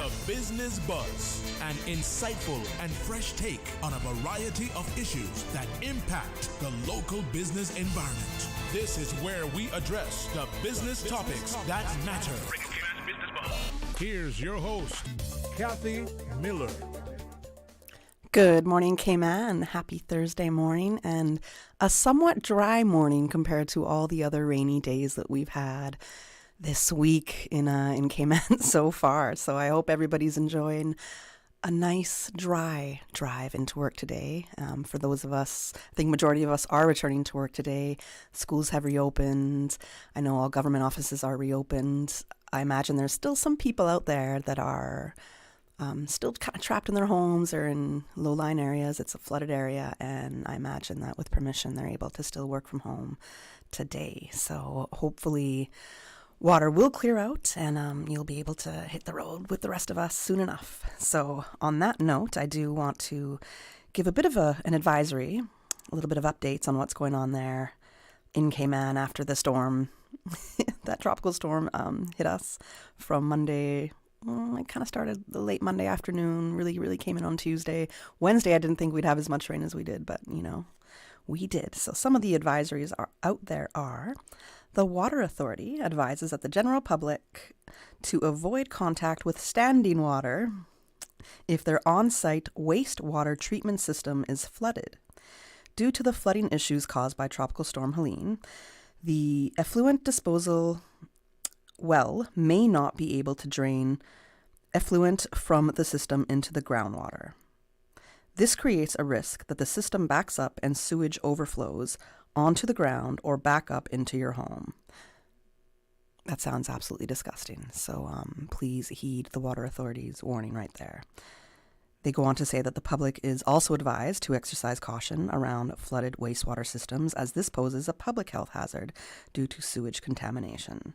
The Business Buzz, an insightful and fresh take on a variety of issues that impact the local business environment. This is where we address the business topics that matter. Here's your host, Kathy Miller. Good morning, Cayman. Happy Thursday morning, and a somewhat dry morning compared to all the other rainy days that we've had this week in Cayman so far. So I hope everybody's enjoying a nice dry drive into work today. For those of us, I think majority of us are returning to work today. Schools have reopened. I know all government offices are reopened. I imagine there's still some people out there that are still kind of trapped in their homes or in low-lying areas. It's a flooded area, and I imagine that with permission, they're able to still work from home today. So hopefully water will clear out, and you'll be able to hit the road with the rest of us soon enough. So on that note, I do want to give a bit of an advisory, a little bit of updates on what's going on there in Cayman after the storm, that tropical storm hit us from Monday. It kind of started the late Monday afternoon, really came in on Tuesday. Wednesday, I didn't think we'd have as much rain as we did, but, we did. So some of the advisories are out there are: the Water Authority advises that the general public to avoid contact with standing water if their on-site wastewater treatment system is flooded. Due to the flooding issues caused by Tropical Storm Helene, the effluent disposal well may not be able to drain effluent from the system into the groundwater. This creates a risk that the system backs up and sewage overflows onto the ground or back up into your home. That sounds absolutely disgusting. So please heed the Water Authority's warning right there. They go on to say that the public is also advised to exercise caution around flooded wastewater systems, as this poses a public health hazard due to sewage contamination.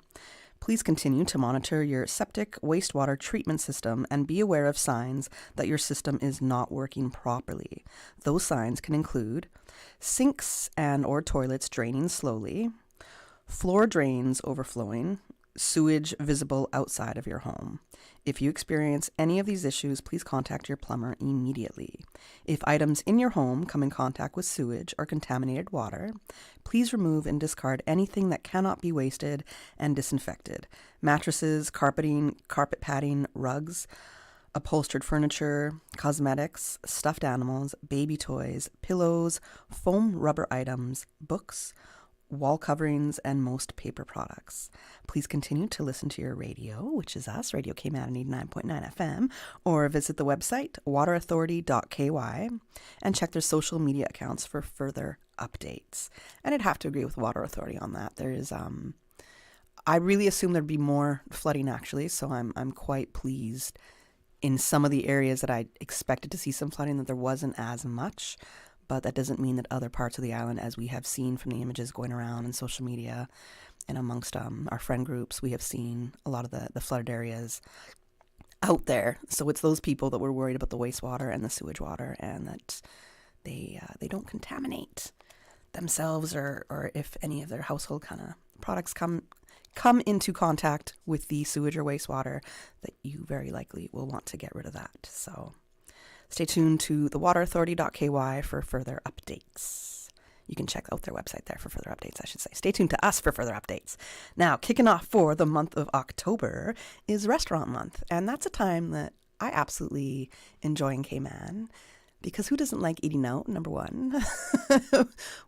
Please continue to monitor your septic wastewater treatment system and be aware of signs that your system is not working properly. Those signs can include sinks and or toilets draining slowly, floor drains overflowing, sewage visible outside of your home. If you experience any of these issues, please contact your plumber immediately. If items in your home come in contact with sewage or contaminated water, please remove and discard anything that cannot be wasted and disinfected. Mattresses, carpeting, carpet padding, rugs, upholstered furniture, cosmetics, stuffed animals, baby toys, pillows, foam rubber items, books, wall coverings, and most paper products. Please continue to listen to your radio, which is us, Radio Cayman 89.9 FM, or visit the website waterauthority.ky and check their social media accounts for further updates. And I'd have to agree with Water Authority on that. There is, I really assume there'd be more flooding actually, so I'm quite pleased in some of the areas that I expected to see some flooding that there wasn't as much. But that doesn't mean that other parts of the island, as we have seen from the images going around in social media and amongst our friend groups, we have seen a lot of the flooded areas out there. So it's those people that were worried about the wastewater and the sewage water, and that they don't contaminate themselves or if any of their household kind of products come into contact with the sewage or wastewater, that you very likely will want to get rid of that. So stay tuned to the waterauthority.ky for further updates. You can check out their website there for further updates, I should say. Stay tuned to us for further updates. Now, kicking off for the month of October is Restaurant Month, and that's a time that I absolutely enjoy in Cayman, because who doesn't like eating out, number one?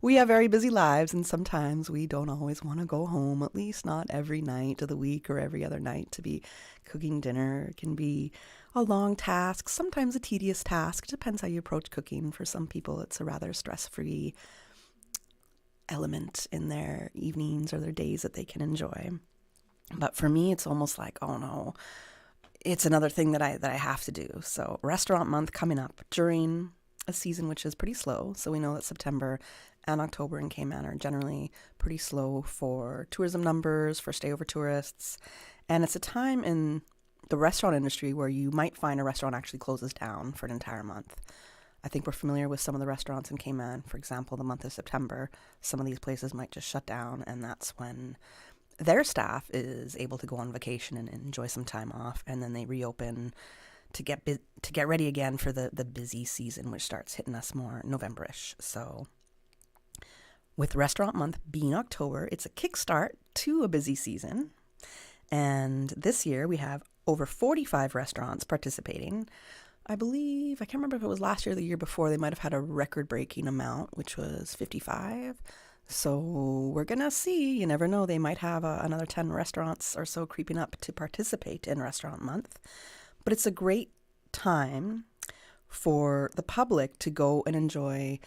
We have very busy lives, and sometimes we don't always want to go home, at least not every night of the week or every other night to be cooking dinner. It can be a long task, sometimes a tedious task. It depends how you approach cooking. For some people, it's a rather stress-free element in their evenings or their days that they can enjoy. But for me, it's almost like, oh no, it's another thing that I have to do. So Restaurant Month coming up during a season which is pretty slow. So we know that September and October in Cayman are generally pretty slow for tourism numbers, for stayover tourists. And it's a time in the restaurant industry where you might find a restaurant actually closes down for an entire month. I think we're familiar with some of the restaurants in Cayman. For example, the month of September, some of these places might just shut down, and that's when their staff is able to go on vacation and enjoy some time off, and then they reopen to get ready again for the busy season, which starts hitting us more November-ish. So with Restaurant Month being October, it's a kickstart to a busy season. And this year we have over 45 restaurants participating. I believe, I can't remember if it was last year or the year before, they might have had a record-breaking amount, which was 55. So we're going to see. You never know. They might have another 10 restaurants or so creeping up to participate in Restaurant Month. But it's a great time for the public to go and enjoy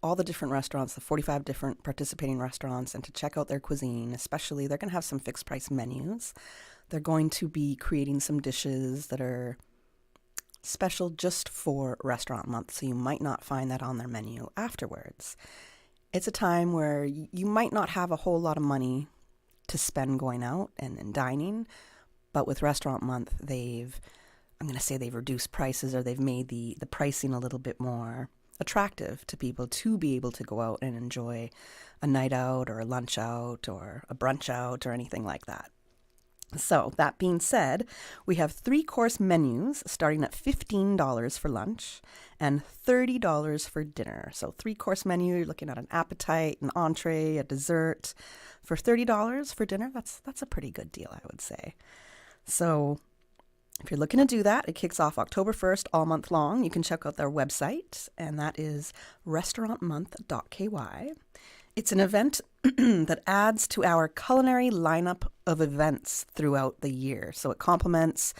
all the different restaurants, the 45 different participating restaurants, and to check out their cuisine. Especially, they're going to have some fixed price menus. They're going to be creating some dishes that are special just for Restaurant Month, so you might not find that on their menu afterwards. It's a time where you might not have a whole lot of money to spend going out and dining, but with Restaurant Month, they've reduced prices, or they've made the pricing a little bit more attractive to people to be able to go out and enjoy a night out or a lunch out or a brunch out or anything like that. So that being said, we have 3-course menus starting at $15 for lunch and $30 for dinner. So 3-course menu, you're looking at an appetite, an entree, a dessert. For $30 for dinner, that's a pretty good deal, I would say. So if you're looking to do that, it kicks off October 1st all month long. You can check out their website, and that is restaurantmonth.ky. It's an event that adds to our culinary lineup of events throughout the year. So it complements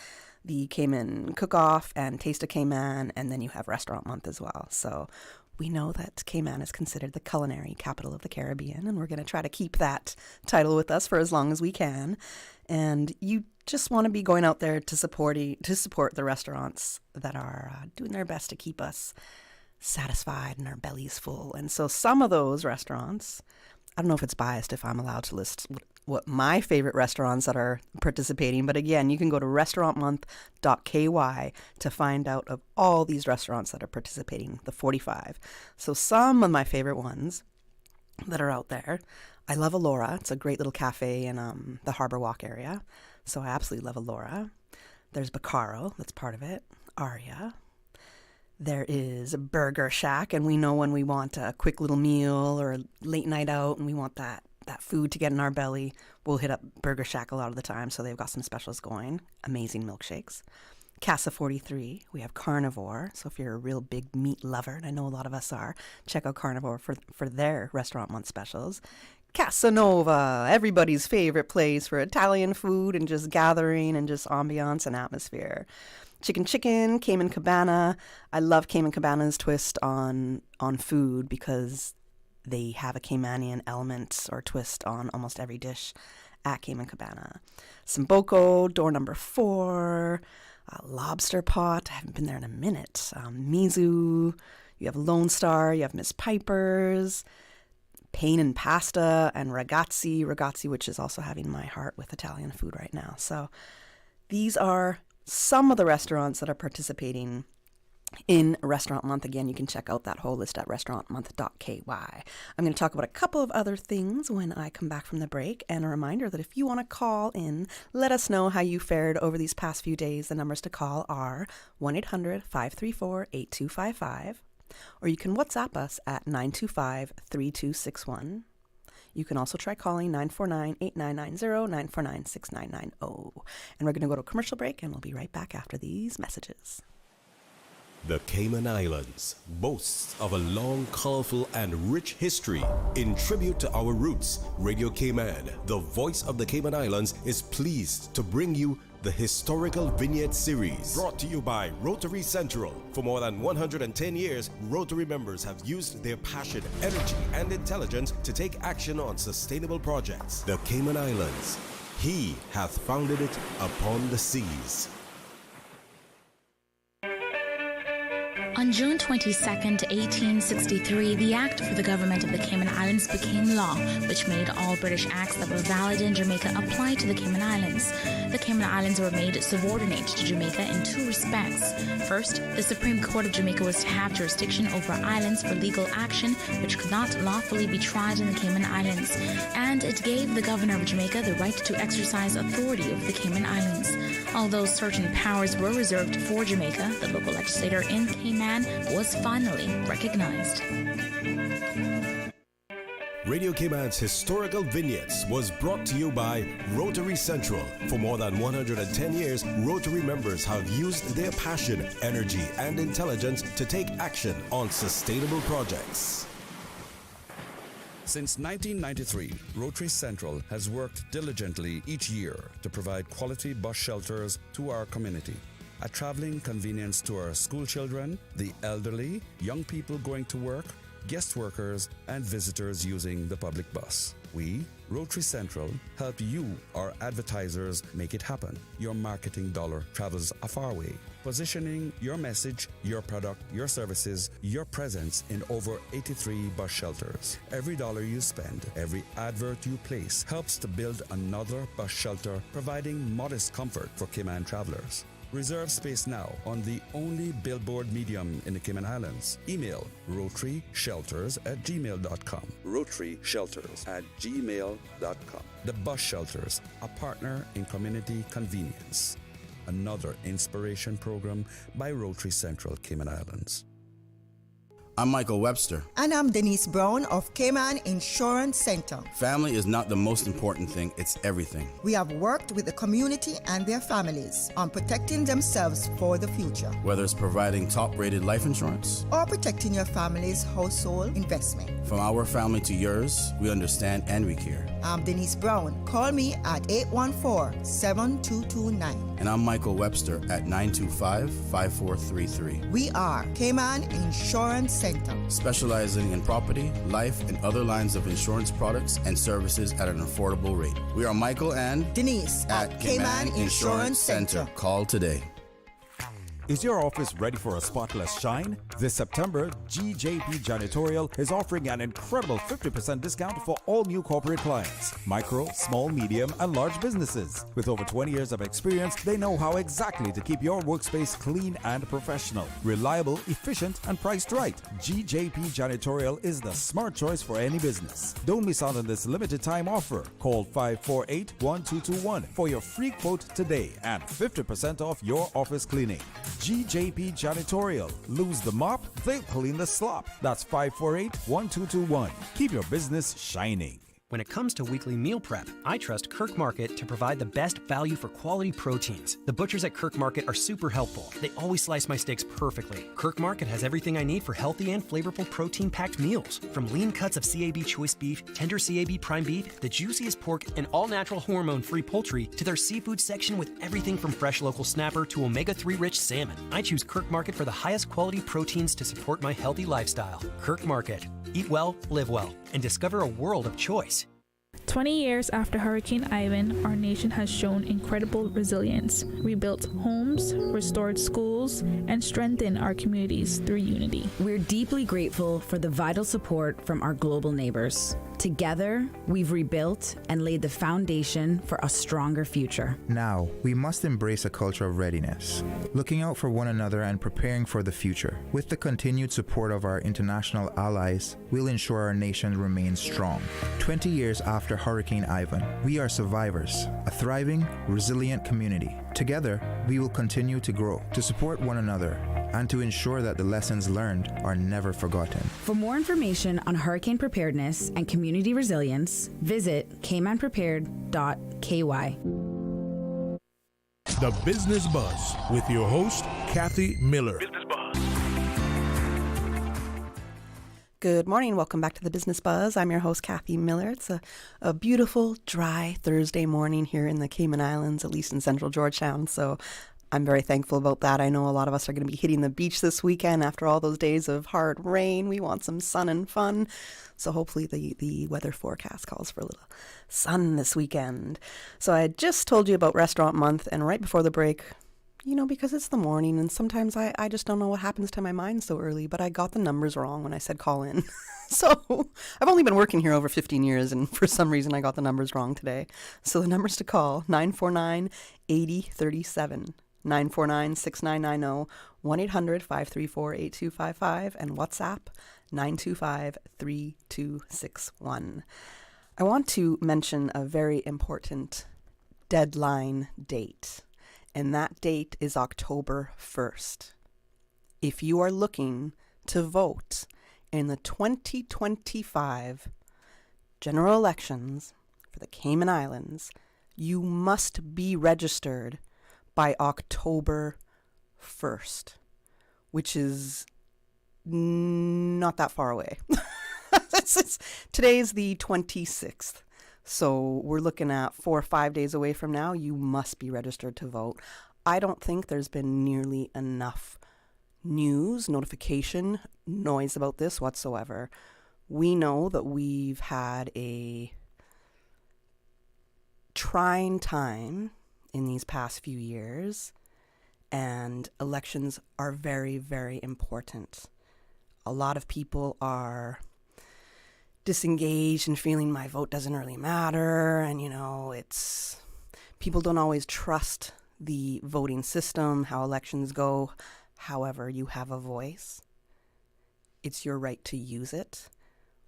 the Cayman Cook-Off and Taste of Cayman, and then you have Restaurant Month as well. So we know that Cayman is considered the culinary capital of the Caribbean, and we're going to try to keep that title with us for as long as we can. And you just want to be going out there to support the restaurants that are doing their best to keep us satisfied and our bellies full. And so some of those restaurants, I don't know if it's biased if I'm allowed to list what my favorite restaurants that are participating, but again, you can go to restaurantmonth.ky to find out of all these restaurants that are participating, the 45. So some of my favorite ones that are out there, I love Alora. It's a great little cafe in the Harbor Walk area, so I absolutely love Alora. There's Bacaro, that's part of it. Aria. There is a Burger Shack, and we know when we want a quick little meal or a late night out and we want that food to get in our belly, we'll hit up Burger Shack a lot of the time, so they've got some specials going. Amazing milkshakes. Casa 43, we have Carnivore, so if you're a real big meat lover, and I know a lot of us are, check out Carnivore for their Restaurant Month specials. Casanova, everybody's favorite place for Italian food and just gathering and just ambiance and atmosphere. Chicken, Cayman Cabana. I love Cayman Cabana's twist on food because they have a Caymanian element or twist on almost every dish at Cayman Cabana. Samboco, door number 4. Lobster Pot, I haven't been there in a minute. Mizu, you have Lone Star, you have Miss Piper's. Pain and Pasta, and Ragazzi, which is also having my heart with Italian food right now. So these are some of the restaurants that are participating in Restaurant Month. Again, you can check out that whole list at restaurantmonth.ky. I'm going to talk about a couple of other things when I come back from the break, and a reminder that if you want to call in, let us know how you fared over these past few days. The numbers to call are 1-800-534-8255. Or you can WhatsApp us at 925-3261. You can also try calling 949-8990, 949-6990. And we're going to go to a commercial break, and we'll be right back after these messages. The Cayman Islands boasts of a long, colorful, and rich history. In tribute to our roots, Radio Cayman, the voice of the Cayman Islands, is pleased to bring you the Historical Vignette Series, brought to you by Rotary Central. For more than 110 years, Rotary members have used their passion, energy, and intelligence to take action on sustainable projects. The Cayman Islands, He hath founded it upon the seas. On June 22, 1863, the Act for the Government of the Cayman Islands became law, which made all British acts that were valid in Jamaica apply to the Cayman Islands. The Cayman Islands were made subordinate to Jamaica in two respects. First, the Supreme Court of Jamaica was to have jurisdiction over islands for legal action which could not lawfully be tried in the Cayman Islands, and it gave the Governor of Jamaica the right to exercise authority over the Cayman Islands. Although certain powers were reserved for Jamaica, the local legislator in Cayman was finally recognized. Radio Cayman's historical vignettes was brought to you by Rotary Central. For more than 110 years, Rotary members have used their passion, energy, and intelligence to take action on sustainable projects. Since 1993, Rotary Central has worked diligently each year to provide quality bus shelters to our community. A traveling convenience to our school children, the elderly, young people going to work, guest workers, and visitors using the public bus. We, Rotary Central, help you, our advertisers, make it happen. Your marketing dollar travels a far way. Positioning your message, your product, your services, your presence in over 83 bus shelters. Every dollar you spend, every advert you place helps to build another bus shelter, providing modest comfort for Cayman travelers. Reserve space now on the only billboard medium in the Cayman Islands. Email rotaryshelters@gmail.com. rotaryshelters@gmail.com. The Bus Shelters, a partner in community convenience. Another inspiration program by Rotary Central Cayman Islands. I'm Michael Webster. And I'm Denise Brown of Cayman Insurance Center. Family is not the most important thing, it's everything. We have worked with the community and their families on protecting themselves for the future. Whether it's providing top-rated life insurance or protecting your family's household investment. From our family to yours, we understand and we care. I'm Denise Brown. Call me at 814-7229. And I'm Michael Webster at 925-5433. We are Cayman Insurance Center, specializing in property, life, and other lines of insurance products and services at an affordable rate. We are Michael and Denise at Cayman Insurance Center. Call today. Is your office ready for a spotless shine? This September, GJP Janitorial is offering an incredible 50% discount for all new corporate clients, micro, small, medium, and large businesses. With over 20 years of experience, they know how exactly to keep your workspace clean and professional, reliable, efficient, and priced right. GJP Janitorial is the smart choice for any business. Don't miss out on this limited time offer. Call 548-1221 for your free quote today and 50% off your office cleaning. GJP Janitorial. Lose the mop, they'll clean the slop. That's 548-1221. Keep your business shining. When it comes to weekly meal prep, I trust Kirk Market to provide the best value for quality proteins. The butchers at Kirk Market are super helpful. They always slice my steaks perfectly. Kirk Market has everything I need for healthy and flavorful protein-packed meals. From lean cuts of CAB choice beef, tender CAB prime beef, the juiciest pork, and all-natural hormone-free poultry, to their seafood section with everything from fresh local snapper to omega-3 rich salmon. I choose Kirk Market for the highest quality proteins to support my healthy lifestyle. Kirk Market. Eat well, live well, and discover a world of choice. 20 years after Hurricane Ivan, our nation has shown incredible resilience. We built homes, restored schools, and strengthened our communities through unity. We're deeply grateful for the vital support from our global neighbors. Together, we've rebuilt and laid the foundation for a stronger future. Now, we must embrace a culture of readiness, looking out for one another and preparing for the future. With the continued support of our international allies, we'll ensure our nation remains strong. 20 years after Hurricane Ivan, we are survivors, a thriving, resilient community. Together, we will continue to grow, to support one another, and to ensure that the lessons learned are never forgotten. For more information on hurricane preparedness and community resilience, visit caymanprepared.ky. The Business Buzz with your host, Kathy Miller. Good morning. Welcome back to the Business Buzz. I'm your host, Kathy Miller. It's a beautiful, dry Thursday morning here in the Cayman Islands, at least in central Georgetown. So I'm very thankful about that. I know a lot of us are going to be hitting the beach this weekend after all those days of hard rain. We want some sun and fun. So hopefully the weather forecast calls for a little sun this weekend. So I just told you about Restaurant Month, and right before the break, Because it's the morning and sometimes I just don't know what happens to my mind so early, but I got the numbers wrong when I said call in. So I've only been working here over 15 years and for some reason I got the numbers wrong today. So the numbers to call, 949-8037, 949-6990, 1-800-534-8255, and WhatsApp 925-3261. I want to mention a very important deadline date. And that date is October 1st. If you are looking to vote in the 2025 general elections for the Cayman Islands, you must be registered by October 1st, which is not that far away. Today's the 26th. So we're looking at 4 or 5 days away from now. You must be registered to vote. I don't think there's been nearly enough news, notification, noise about this whatsoever. We know that we've had a trying time in these past few years, and elections are very, very important. A lot of people are disengaged and feeling my vote doesn't really matter, and it's people don't always trust the voting system, how elections go. However, you have a voice. It's your right to use it.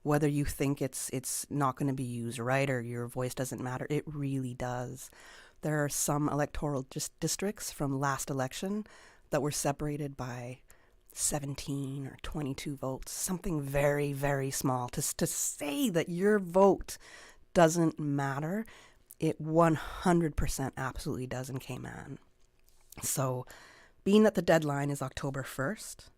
Whether you think it's not going to be used right or your voice doesn't matter, it really does. There are some electoral districts from last election that were separated by 17 or 22 votes, something very, very small. To say that your vote doesn't matter, it 100% absolutely does in Cayman. So, being that the deadline is October 1st,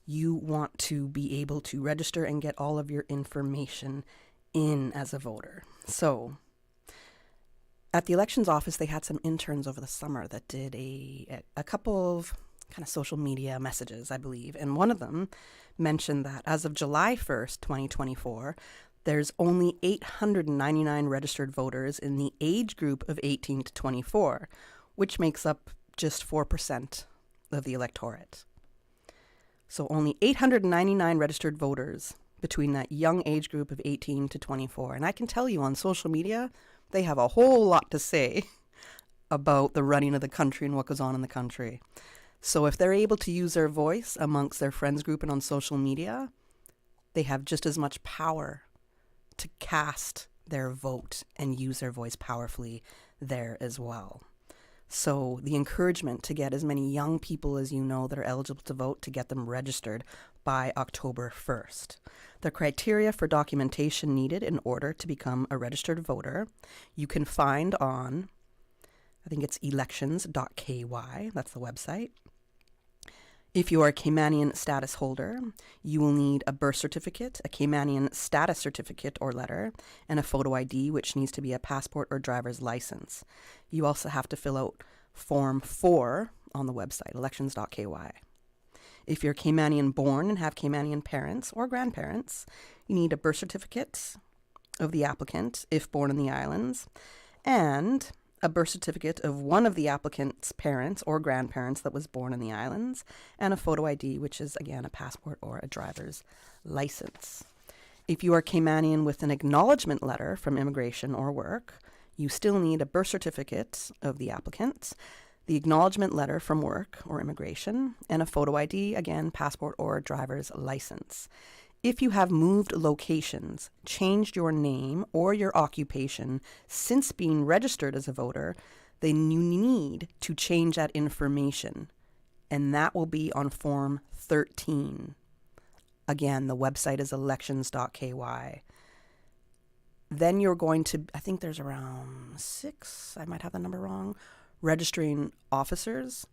you want to be able to register and get all of your information in as a voter. So, at the elections office, they had some interns over the summer that did a couple of kind of social media messages, I believe. And one of them mentioned that as of July 1st, 2024, there's only 899 registered voters in the age group of 18 to 24, which makes up just 4% of the electorate. So only 899 registered voters between that young age group of 18 to 24. And I can tell you on social media, they have a whole lot to say about the running of the country and what goes on in the country. So if they're able to use their voice amongst their friends group and on social media, they have just as much power to cast their vote and use their voice powerfully there as well. So the encouragement to get as many young people as you know that are eligible to vote, to get them registered by October 1st. The criteria for documentation needed in order to become a registered voter, you can find on, I think it's elections.ky, that's the website. If you are a Caymanian status holder, you will need a birth certificate, a Caymanian status certificate or letter, and a photo ID, which needs to be a passport or driver's license. You also have to fill out Form 4 on the website, elections.ky. If you're Caymanian born and have Caymanian parents or grandparents, you need a birth certificate of the applicant, if born in the islands, and a birth certificate of one of the applicant's parents or grandparents that was born in the islands, and a photo ID, which is, again, a passport or a driver's license. If you are Caymanian with an acknowledgement letter from immigration or work, you still need a birth certificate of the applicant, the acknowledgement letter from work or immigration, and a photo ID, again, passport or driver's license. If you have moved locations, changed your name or your occupation since being registered as a voter, then you need to change that information, and that will be on Form 13. Again, the website is elections.ky. Then you're going to, I think there's around 6, I might have the number wrong, registering officers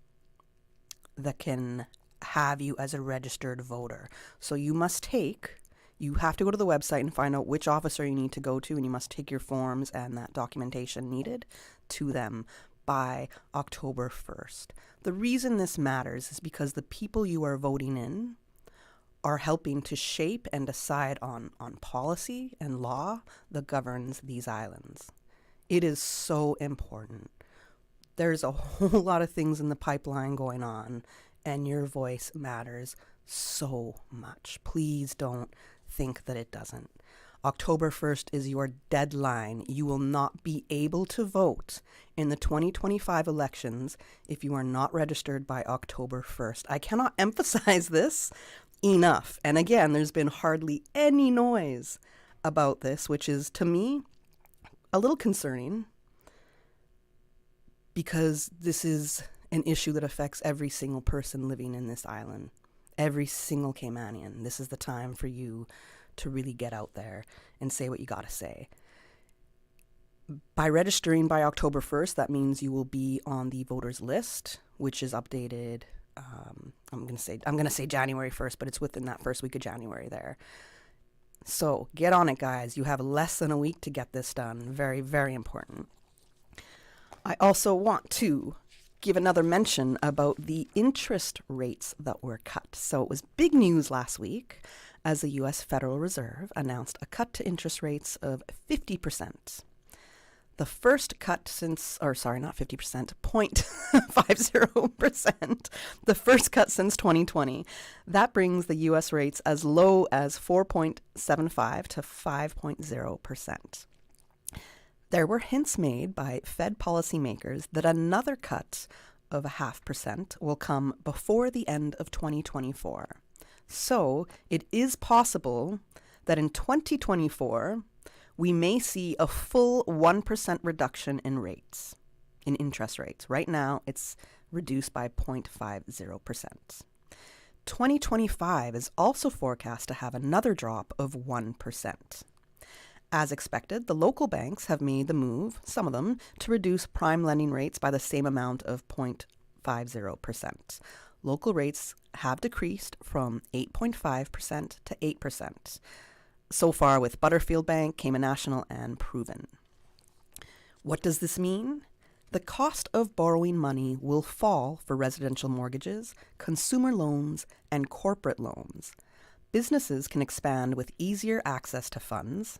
that can have you as a registered voter. So you have to go to the website and find out which officer you need to go to, and you must take your forms and that documentation needed to them by October 1st. The reason this matters is because the people you are voting in are helping to shape and decide on policy and law that governs these islands. It is so important. There's a whole lot of things in the pipeline going on, and your voice matters so much. Please don't think that it doesn't. October 1st is your deadline. You will not be able to vote in the 2025 elections if you are not registered by October 1st. I cannot emphasize this enough. And again, there's been hardly any noise about this, which is, to me, a little concerning, because this is an issue that affects every single person living in this island, every single Caymanian. This is the time for you to really get out there and say what you got to say. By registering by October 1st, that means you will be on the voters list, which is updated. I'm going to say January 1st, but it's within that first week of January there. So get on it, guys. You have less than a week to get this done. Very, very important. I also want to give another mention about the interest rates that were cut. So it was big news last week as the U.S. Federal Reserve announced a cut to interest rates of 50%. The first cut since, or sorry, not 50%, 0.50%. The first cut since 2020. That brings the U.S. rates as low as 4.75 to 5.0%. There were hints made by Fed policymakers that another cut of 0.5% will come before the end of 2024. So it is possible that in 2024, we may see a full 1% reduction in rates, in interest rates. Right now, it's reduced by 0.50%. 2025 is also forecast to have another drop of 1%. As expected, the local banks have made the move, some of them, to reduce prime lending rates by the same amount of 0.50%. Local rates have decreased from 8.5% to 8%. So far with Butterfield Bank, Cayman National, and Proven. What does this mean? The cost of borrowing money will fall for residential mortgages, consumer loans, and corporate loans. Businesses can expand with easier access to funds,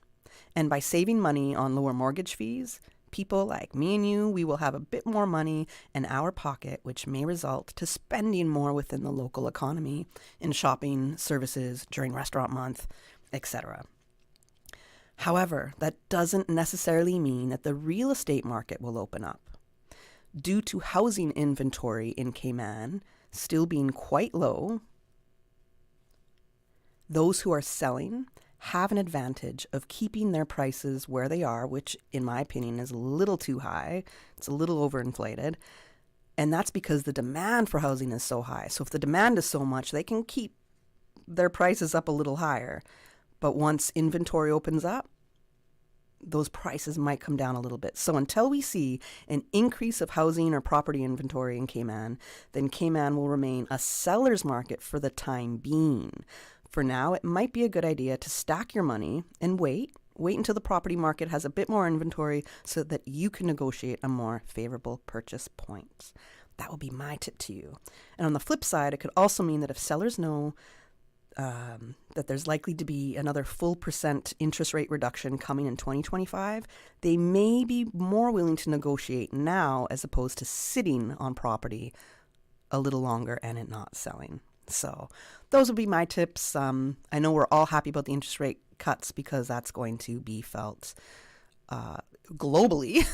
and by saving money on lower mortgage fees, people like me and you, we will have a bit more money in our pocket, which may result to spending more within the local economy in shopping, services, during restaurant month, etc. However, that doesn't necessarily mean that the real estate market will open up. Due to housing inventory in Cayman still being quite low, those who are selling have an advantage of keeping their prices where they are, which in my opinion is a little too high. It's a little overinflated. And that's because the demand for housing is so high. So if the demand is so much, they can keep their prices up a little higher. But once inventory opens up, those prices might come down a little bit. So until we see an increase of housing or property inventory in Cayman, then Cayman will remain a seller's market for the time being. For now, it might be a good idea to stack your money and wait until the property market has a bit more inventory so that you can negotiate a more favorable purchase point. That will be my tip to you. And on the flip side, it could also mean that if sellers know that there's likely to be another full % interest rate reduction coming in 2025, they may be more willing to negotiate now as opposed to sitting on property a little longer and it not selling. So those would be my tips. I know we're all happy about the interest rate cuts because that's going to be felt globally.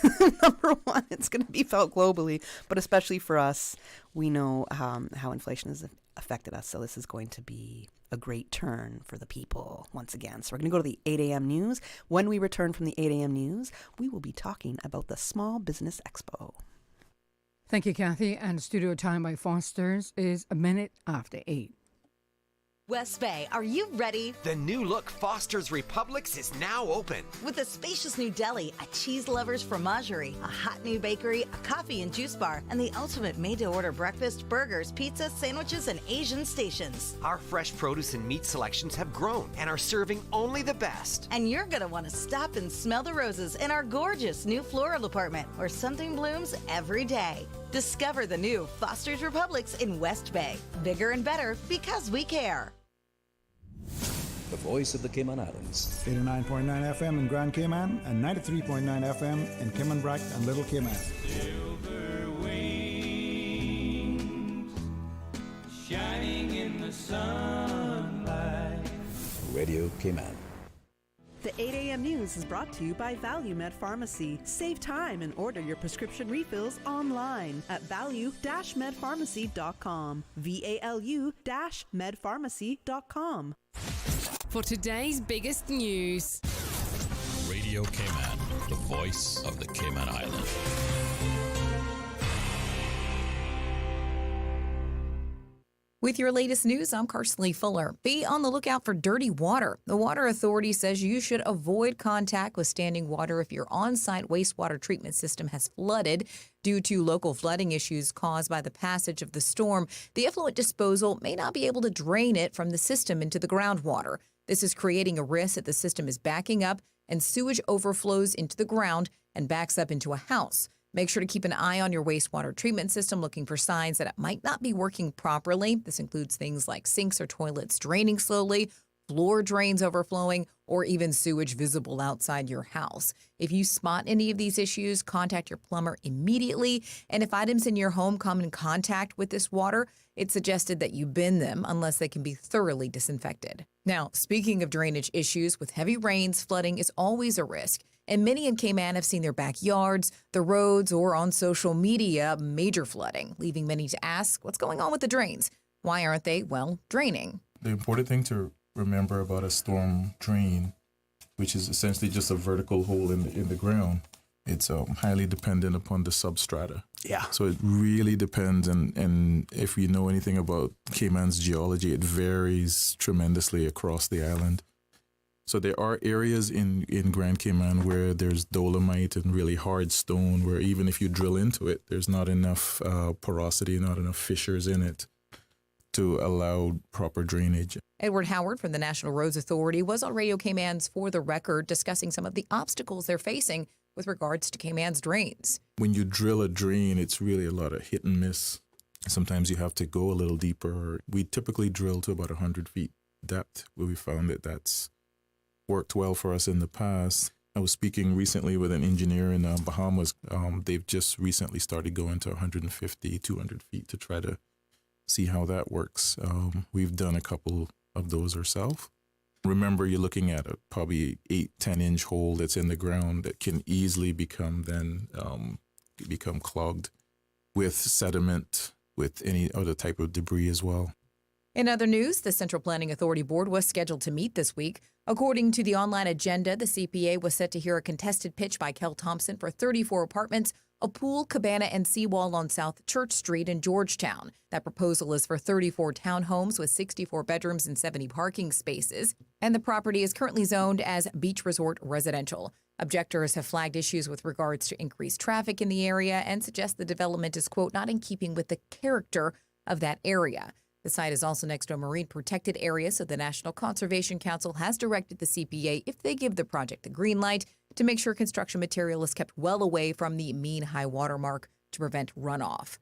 Number one, it's going to be felt globally, but especially for us, we know how inflation has affected us. So this is going to be a great turn for the people once again. So we're going to go to the 8 a.m. news. When we return from the 8 a.m. news, we will be talking about the Small Business Expo. Thank you, Kathy. And studio time by Foster's is a minute after 8. West Bay, are you ready? The new look Foster's Republics is now open. With a spacious new deli, a cheese lover's fromagerie, a hot new bakery, a coffee and juice bar, and the ultimate made-to-order breakfast, burgers, pizzas, sandwiches, and Asian stations. Our fresh produce and meat selections have grown and are serving only the best. And you're going to want to stop and smell the roses in our gorgeous new floral department, where something blooms every day. Discover the new Foster's Republics in West Bay. Bigger and better because we care. The voice of the Cayman Islands. 89.9 FM in Grand Cayman and 93.9 FM in Cayman Brac and Little Cayman. Radio Cayman. The 8 a.m. news is brought to you by ValueMed Pharmacy. Save time and order your prescription refills online at value-medpharmacy.com. VALU-medpharmacy.com. For today's biggest news. Radio Cayman, the voice of the Cayman Islands. With your latest news, I'm Carsley Fuller. Be on the lookout for dirty water. The Water Authority says you should avoid contact with standing water if your on-site wastewater treatment system has flooded. Due to local flooding issues caused by the passage of the storm, the effluent disposal may not be able to drain it from the system into the groundwater. This is creating a risk that the system is backing up and sewage overflows into the ground and backs up into a house. Make sure to keep an eye on your wastewater treatment system, looking for signs that it might not be working properly. This includes things like sinks or toilets draining slowly, floor drains overflowing, or even sewage visible outside your house. If you spot any of these issues, contact your plumber immediately. And if items in your home come in contact with this water, it's suggested that you bin them unless they can be thoroughly disinfected. Now, speaking of drainage issues, with heavy rains, flooding is always a risk. And many in Cayman have seen their backyards, the roads, or on social media major flooding, leaving many to ask, what's going on with the drains? Why aren't they, well, draining? The important thing to remember about a storm drain, which is essentially just a vertical hole in the ground, it's highly dependent upon the substrata. Yeah. So it really depends, and if you know anything about Cayman's geology, it varies tremendously across the island. So there are areas in Grand Cayman where there's dolomite and really hard stone, where even if you drill into it, there's not enough porosity, not enough fissures in it to allow proper drainage. Edward Howard from the National Roads Authority was on Radio Cayman's For the Record discussing some of the obstacles they're facing with regards to Cayman's drains. When you drill a drain, it's really a lot of hit and miss. Sometimes you have to go a little deeper. We typically drill to about 100 feet depth, where we found that that's worked well for us in the past. I was speaking recently with an engineer in Bahamas. They've just recently started going to 150, 200 feet to try to see how that works. We've done a couple of those ourselves. Remember, you're looking at a probably 8-10 inch hole that's in the ground that can easily become clogged with sediment, with any other type of debris as well. In other news, the Central Planning Authority Board was scheduled to meet this week. According to the online agenda, the CPA was set to hear a contested pitch by Kel Thompson for 34 apartments, a pool, cabana, and seawall on South Church Street in Georgetown. That proposal is for 34 townhomes with 64 bedrooms and 70 parking spaces, and the property is currently zoned as beach resort residential. Objectors have flagged issues with regards to increased traffic in the area and suggest the development is, quote, not in keeping with the character of that area. The site is also next to a marine protected area, so the National Conservation Council has directed the CPA, if they give the project the green light, to make sure construction material is kept well away from the mean high water mark to prevent runoff.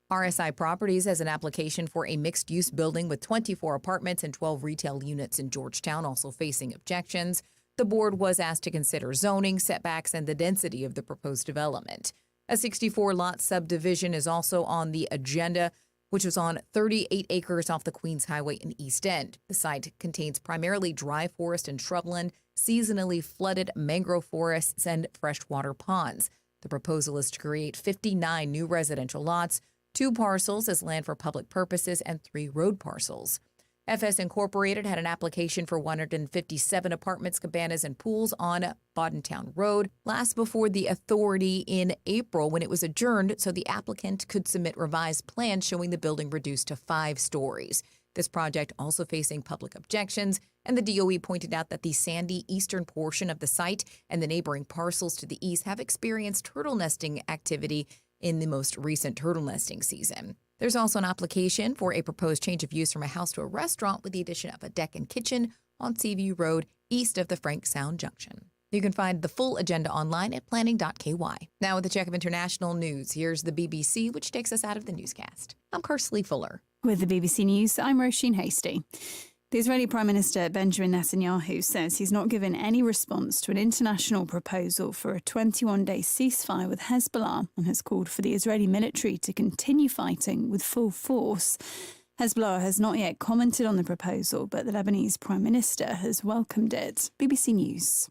RSI Properties has an application for a mixed-use building with 24 apartments and 12 retail units in Georgetown, also facing objections. The board was asked to consider zoning, setbacks, and the density of the proposed development. A 64-lot subdivision is also on the agenda, which was on 38 acres off the Queens Highway in East End. The site contains primarily dry forest and shrubland, seasonally flooded mangrove forests, and freshwater ponds. The proposal is to create 59 new residential lots, 2 parcels as land for public purposes, and 3 road parcels. FS Incorporated had an application for 157 apartments, cabanas, and pools on Bodentown Road, last before the authority in April when it was adjourned so the applicant could submit revised plans showing the building reduced to 5 stories. This project also facing public objections, and the DOE pointed out that the sandy eastern portion of the site and the neighboring parcels to the east have experienced turtle nesting activity in the most recent turtle nesting season. There's also an application for a proposed change of use from a house to a restaurant with the addition of a deck and kitchen on Seaview Road, east of the Frank Sound Junction. You can find the full agenda online at planning.ky. Now with a check of international news, here's the BBC, which takes us out of the newscast. I'm Carsley Fuller. With the BBC News, I'm Roisin Hasty. The Israeli Prime Minister Benjamin Netanyahu says he's not given any response to an international proposal for a 21-day ceasefire with Hezbollah and has called for the Israeli military to continue fighting with full force. Hezbollah has not yet commented on the proposal, but the Lebanese Prime Minister has welcomed it. BBC News.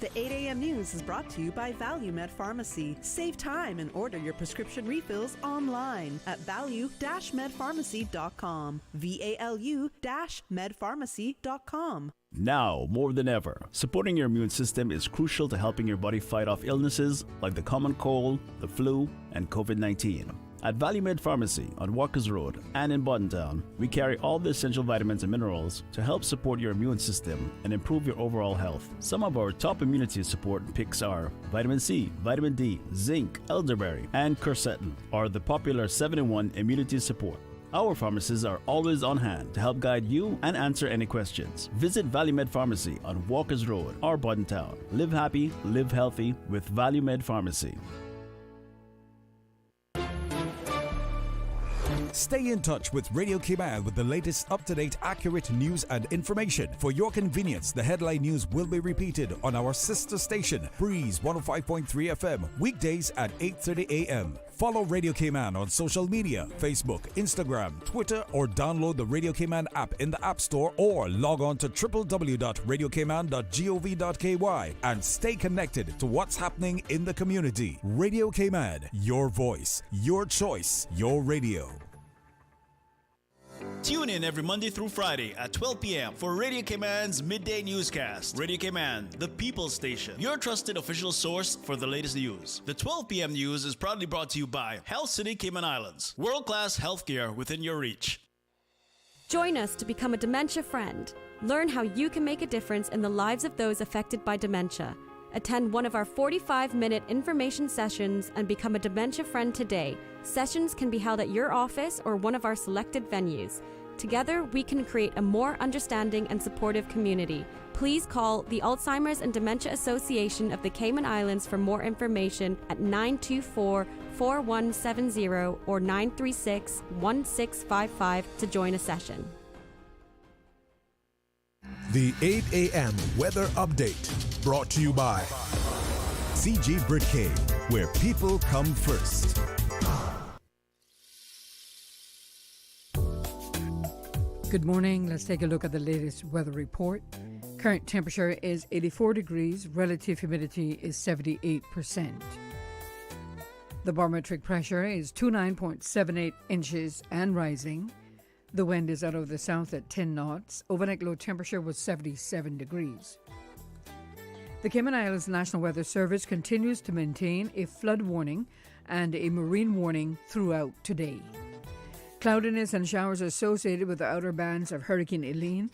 The 8 a.m. news is brought to you by ValueMed Pharmacy. Save time and order your prescription refills online at value-medpharmacy.com. VALU-medpharmacy.com. Now, more than ever, supporting your immune system is crucial to helping your body fight off illnesses like the common cold, the flu, and COVID-19. At ValueMed Pharmacy on Walkers Road and in Boddentown, we carry all the essential vitamins and minerals to help support your immune system and improve your overall health. Some of our top immunity support picks are vitamin C, vitamin D, zinc, elderberry, and quercetin, or the popular 7-in-1 immunity support. Our pharmacists are always on hand to help guide you and answer any questions. Visit ValueMed Pharmacy on Walkers Road or Boddentown. Live happy, live healthy with ValueMed Pharmacy. Stay in touch with Radio Cayman with the latest up-to-date, accurate news and information. For your convenience, the headline news will be repeated on our sister station, Breeze 105.3 FM, weekdays at 8:30 a.m. Follow Radio Cayman on social media, Facebook, Instagram, Twitter, or download the Radio Cayman app in the App Store or log on to www.radiocayman.gov.ky and stay connected to what's happening in the community. Radio Cayman, your voice, your choice, your radio. Tune in every Monday through Friday at 12 p.m. for Radio Cayman's Midday Newscast. Radio Cayman, the People's Station, your trusted official source for the latest news. The 12 p.m. news is proudly brought to you by Health City Cayman Islands. World-class healthcare within your reach. Join us to become a dementia friend. Learn how you can make a difference in the lives of those affected by dementia. Attend one of our 45-minute information sessions and become a dementia friend today. Sessions can be held at your office or one of our selected venues. Together, we can create a more understanding and supportive community. Please call the Alzheimer's and Dementia Association of the Cayman Islands for more information at 924-4170 or 936-1655 to join a session. The 8 a.m. weather update brought to you by CICBD, where people come first. Good morning. Let's take a look at the latest weather report. Current temperature is 84 degrees. Relative humidity is 78%. The barometric pressure is 29.78 inches and rising. The wind is out of the south at 10 knots. Overnight low temperature was 77 degrees. The Cayman Islands National Weather Service continues to maintain a flood warning and a marine warning throughout today. Cloudiness and showers associated with the outer bands of Hurricane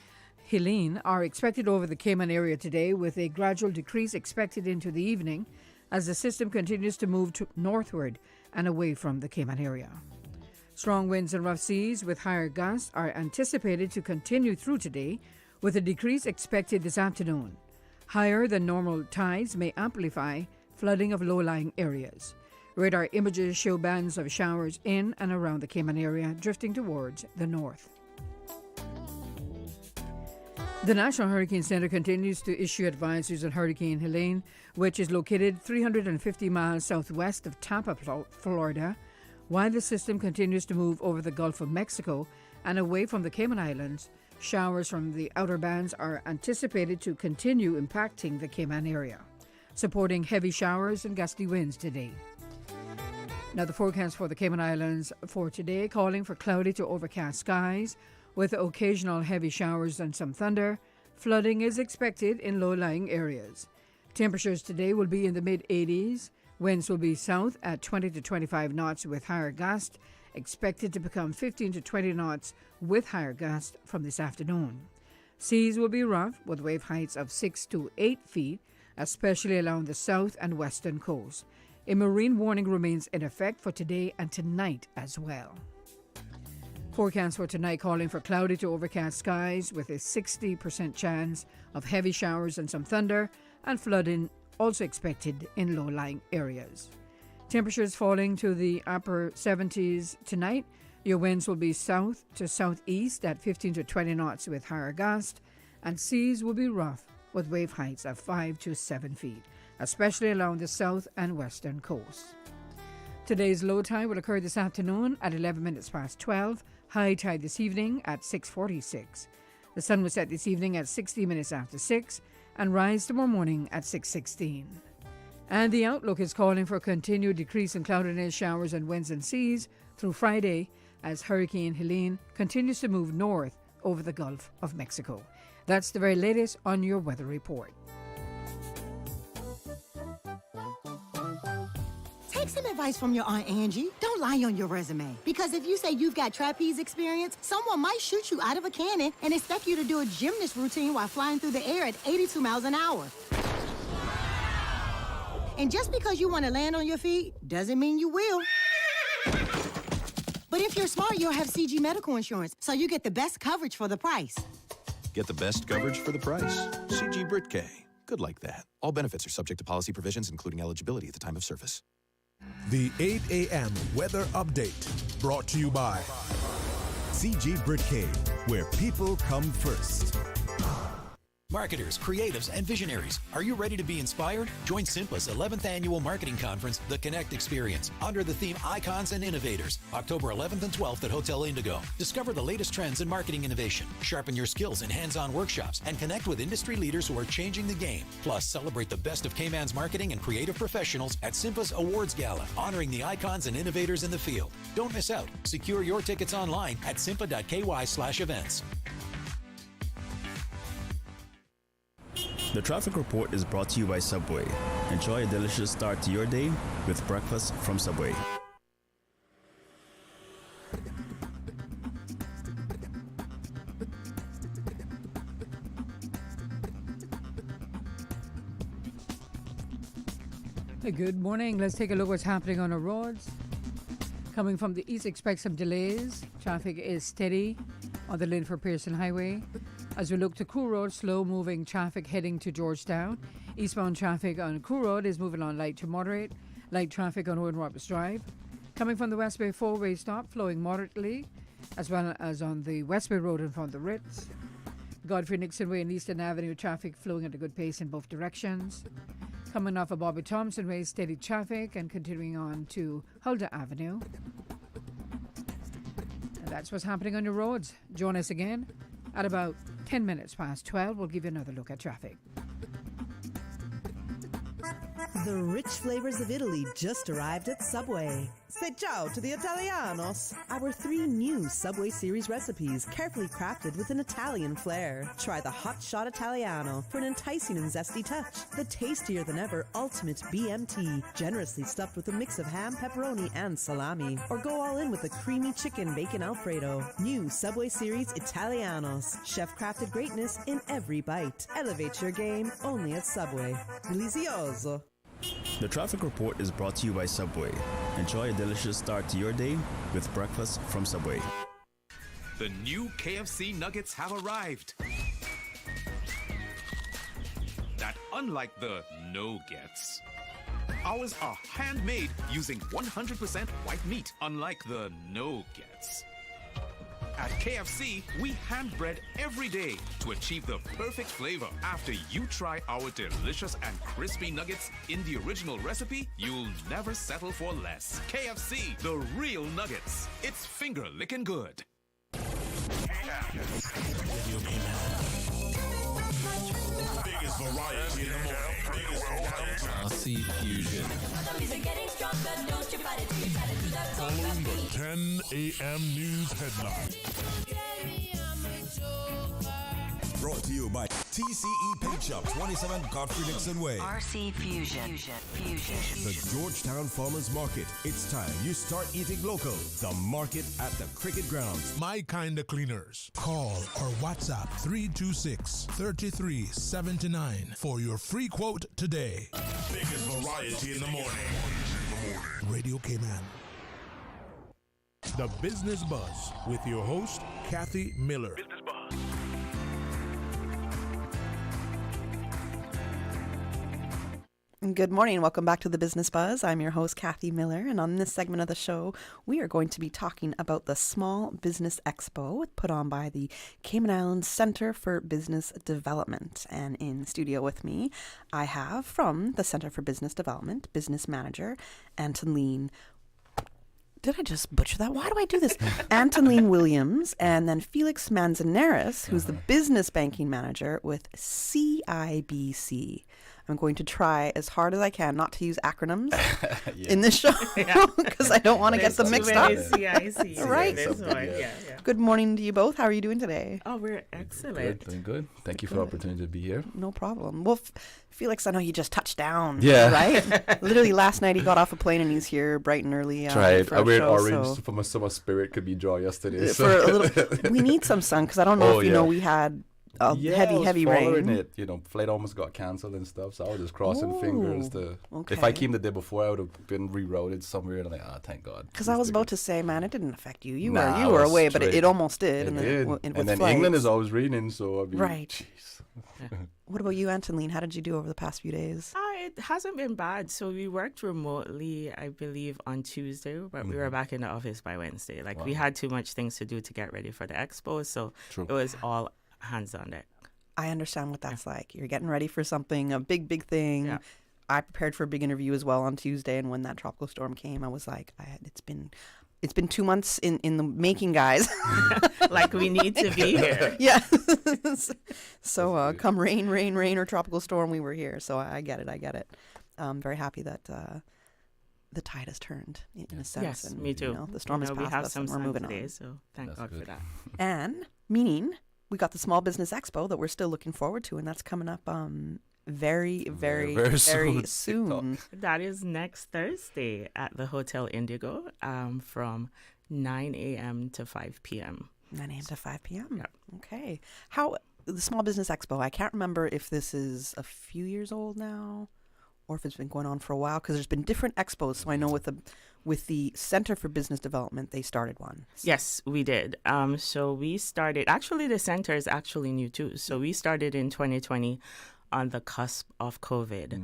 Helene are expected over the Cayman area today, with a gradual decrease expected into the evening as the system continues to move northward and away from the Cayman area. Strong winds and rough seas with higher gusts are anticipated to continue through today, with a decrease expected this afternoon. Higher than normal tides may amplify flooding of low-lying areas. Radar images show bands of showers in and around the Cayman area drifting towards the north. The National Hurricane Center continues to issue advisories on Hurricane Helene, which is located 350 miles southwest of Tampa, Florida, while the system continues to move over the Gulf of Mexico and away from the Cayman Islands. Showers from the outer bands are anticipated to continue impacting the Cayman area, supporting heavy showers and gusty winds today. Now, the forecast for the Cayman Islands for today, calling for cloudy to overcast skies with occasional heavy showers and some thunder. Flooding is expected in low-lying areas. Temperatures today will be in the mid-80s. Winds will be south at 20 to 25 knots with higher gusts, expected to become 15 to 20 knots with higher gusts from this afternoon. Seas will be rough with wave heights of 6 to 8 feet, especially along the south and western coast. A marine warning remains in effect for today and tonight as well. Forecast for tonight calling for cloudy to overcast skies with a 60% chance of heavy showers and some thunder, and flooding also expected in low-lying areas. Temperatures falling to the upper 70s tonight. Your winds will be south to southeast at 15 to 20 knots with higher gusts, and seas will be rough with wave heights of 5 to 7 feet, especially along the south and western coast. Today's low tide will occur this afternoon at 11 minutes past 12. High tide this evening at 6:46. The sun will set this evening at 60 minutes after 6 and rise tomorrow morning at 6:16. And the outlook is calling for a continued decrease in cloudiness, showers and winds and seas through Friday as Hurricane Helene continues to move north over the Gulf of Mexico. That's the very latest on your weather report. Take some advice from your Aunt Angie. Don't lie on your resume. Because if you say you've got trapeze experience, someone might shoot you out of a cannon and expect you to do a gymnast routine while flying through the air at 82 miles an hour. And just because you want to land on your feet doesn't mean you will. But if you're smart, you'll have CG medical insurance, so you get the best coverage for the price. Get the best coverage for the price. CICBD. Good like that. All benefits are subject to policy provisions, including eligibility at the time of service. The 8 a.m. weather update brought to you by CICBD, where people come first. Marketers, creatives, and visionaries, are you ready to be inspired? Join SIMPA's 11th annual marketing conference, The Connect Experience, under the theme Icons and Innovators, October 11th and 12th at Hotel Indigo. Discover the latest trends in marketing innovation, sharpen your skills in hands-on workshops, and connect with industry leaders who are changing the game. Plus, celebrate the best of Cayman's marketing and creative professionals at SIMPA's Awards Gala, honoring the icons and innovators in the field. Don't miss out. Secure your tickets online at simpa.ky/events. The traffic report is brought to you by Subway. Enjoy a delicious start to your day with breakfast from Subway. Hey, good morning. Let's take a look what's happening on the roads. Coming from the east, expect some delays. Traffic is steady on the Linford Pearson Highway. As we look to Crew Road, slow-moving traffic heading to Georgetown. Eastbound traffic on Crew Road is moving on light to moderate. Light traffic on Owen Roberts Drive. Coming from the West Bay four-way stop, flowing moderately, as well as on the West Bay Road in front of the Ritz. Godfrey Nixon Way and Eastern Avenue traffic flowing at a good pace in both directions. Coming off of Bobby Thompson Way, steady traffic and continuing on to Huldah Avenue. And that's what's happening on your roads. Join us again at about 10 minutes past 12. We'll give you another look at traffic. The rich flavors of Italy just arrived at Subway. Say ciao to the Italianos. Our 3 new Subway Series recipes, carefully crafted with an Italian flair. Try the Hot Shot Italiano for an enticing and zesty touch. The tastier than ever Ultimate BMT, generously stuffed with a mix of ham, pepperoni, and salami. Or go all in with a creamy chicken bacon Alfredo. New Subway Series Italianos. Chef-crafted greatness in every bite. Elevate your game only at Subway. Delizioso. The traffic report is brought to you by Subway. Enjoy a delicious start to your day with breakfast from Subway. The new KFC nuggets have arrived. That unlike the no-gets, ours are handmade using 100% white meat, unlike the no-gets. At KFC, we hand-bread every day to achieve the perfect flavor. After you try our delicious and crispy nuggets in the original recipe, you'll never settle for less. KFC, the real nuggets. It's finger-licking good. Biggest variety in the morning. Aussie Fusion. Following the 10 a.m. news headline. Brought to you by TCE Paint Shop, 27 Godfrey Nixon Way. RC Fusion. The Georgetown Farmers Market. It's time you start eating local. The market at the Cricket Grounds. My Kinda Cleaners. Call or WhatsApp 326-3379 for your free quote today. Biggest variety in the morning. Radio Cayman. The Business Buzz with your host, Kathy Miller. Good morning. Welcome back to the Business Buzz. I'm your host, Kathy Miller, and on this segment of the show, we are going to be talking about the Small Business Expo put on by the Cayman Islands Center for Business Development. And in studio with me, I have from the Center for Business Development, Business Manager Antoleen. Did I just butcher that? Why do I do this? Antoleen Williams, and then Felix Manzanares, who's the business banking manager with CIBC. I'm going to try as hard as I can not to use acronyms in this show because I don't want to get them mixed up. Right. Good morning to you both. How are you doing today? Oh, we're excellent. Doing good. Thank you for the opportunity to be here. No problem. Well, Felix, I know you just touched down. Yeah. Right? Literally last night he got off a plane and he's here bright and early. Tried. For I wear show, orange for my summer spirit could be dry yesterday. For a little, we need some sun because I don't know if you know we had heavy rain. It, flight almost got cancelled and stuff, so I was just crossing fingers. If I came the day before, I would have been rerouted somewhere, and I'm like, thank God. Because I was about to say, man, it didn't affect you. You were away, but it almost did. And then England is always raining, so I mean, right. Jeez. What about you, Antoleen? How did you do over the past few days? It hasn't been bad. So we worked remotely, I believe, on Tuesday, but we were back in the office by Wednesday. We had too much things to do to get ready for the expo, so it was all hands on deck. I understand what that's like. You're getting ready for something, a big thing. Yeah. I prepared for a big interview as well on Tuesday, and when that tropical storm came, I was like, it's been 2 months in the making, guys. We need to be here. Yeah. So come rain or tropical storm, we were here. So I get it. I'm very happy that the tide has turned in a sense. Yes, and, me too. The storm has passed we have us some and we're moving today, on. so thank God for that. And meaning we got the Small Business Expo that we're still looking forward to, and that's coming up very soon. That is next Thursday at the Hotel Indigo from 9 a.m. to 5 p.m. 9 a.m. to 5 p.m. Yep. Okay. How the Small Business Expo, I can't remember if this is a few years old now or if it's been going on for a while, because there's been different expos. So I know with the Center for Business Development, they started one. Yes, we did. So we started, actually the center is actually new too. So we started in 2020 on the cusp of COVID.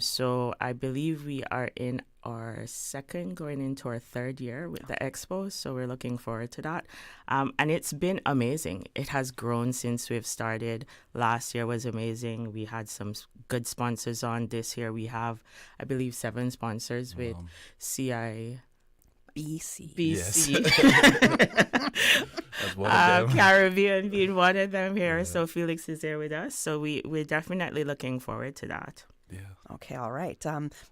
So I believe we are in our second, going into our third year with the Expo. So we're looking forward to that. And it's been amazing. It has grown since we've started. Last year was amazing. We had some good sponsors on. This year we have, I believe, 7 sponsors with CIBC. Yes. That's one of them. Caribbean being one of them here. Yeah. So Felix is there with us. So we're definitely looking forward to that. Yeah. Okay, all right.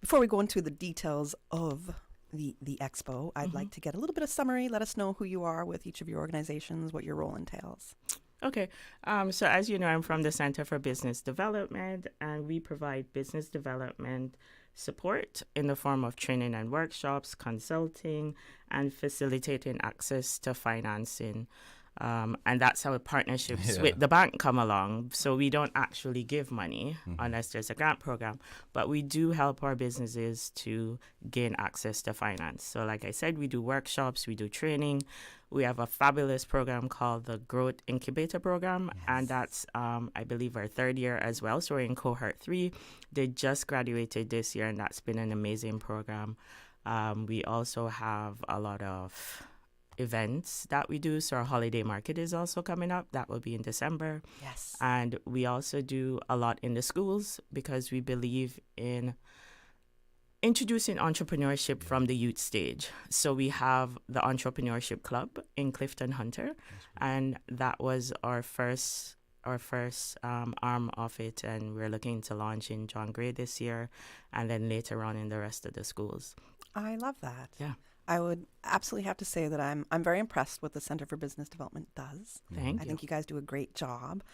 Before we go into the details of the Expo, I'd like to get a little bit of summary. Let us know who you are with each of your organizations, what your role entails. Okay. So as you know, I'm from the Center for Business Development, and we provide business development support in the form of training and workshops, consulting, and facilitating access to financing. And that's how partnerships with the bank come along. So we don't actually give money unless there's a grant program, but we do help our businesses to gain access to finance. So like I said, we do workshops, we do training. We have a fabulous program called the Growth Incubator Program, and that's, I believe, our third year as well. So we're in cohort 3. They just graduated this year, and that's been an amazing program. We also have a lot of events that we do. So our holiday market is also coming up. That will be in December. Yes. And we also do a lot in the schools because we believe in introducing entrepreneurship from the youth stage. So we have the Entrepreneurship Club in Clifton Hunter, and that was our first arm of it, and we're looking to launch in John Gray this year, and then later on in the rest of the schools. I love that. Yeah. I would absolutely have to say that I'm very impressed with the Center for Business Development does. Thank I you. think you guys do a great job.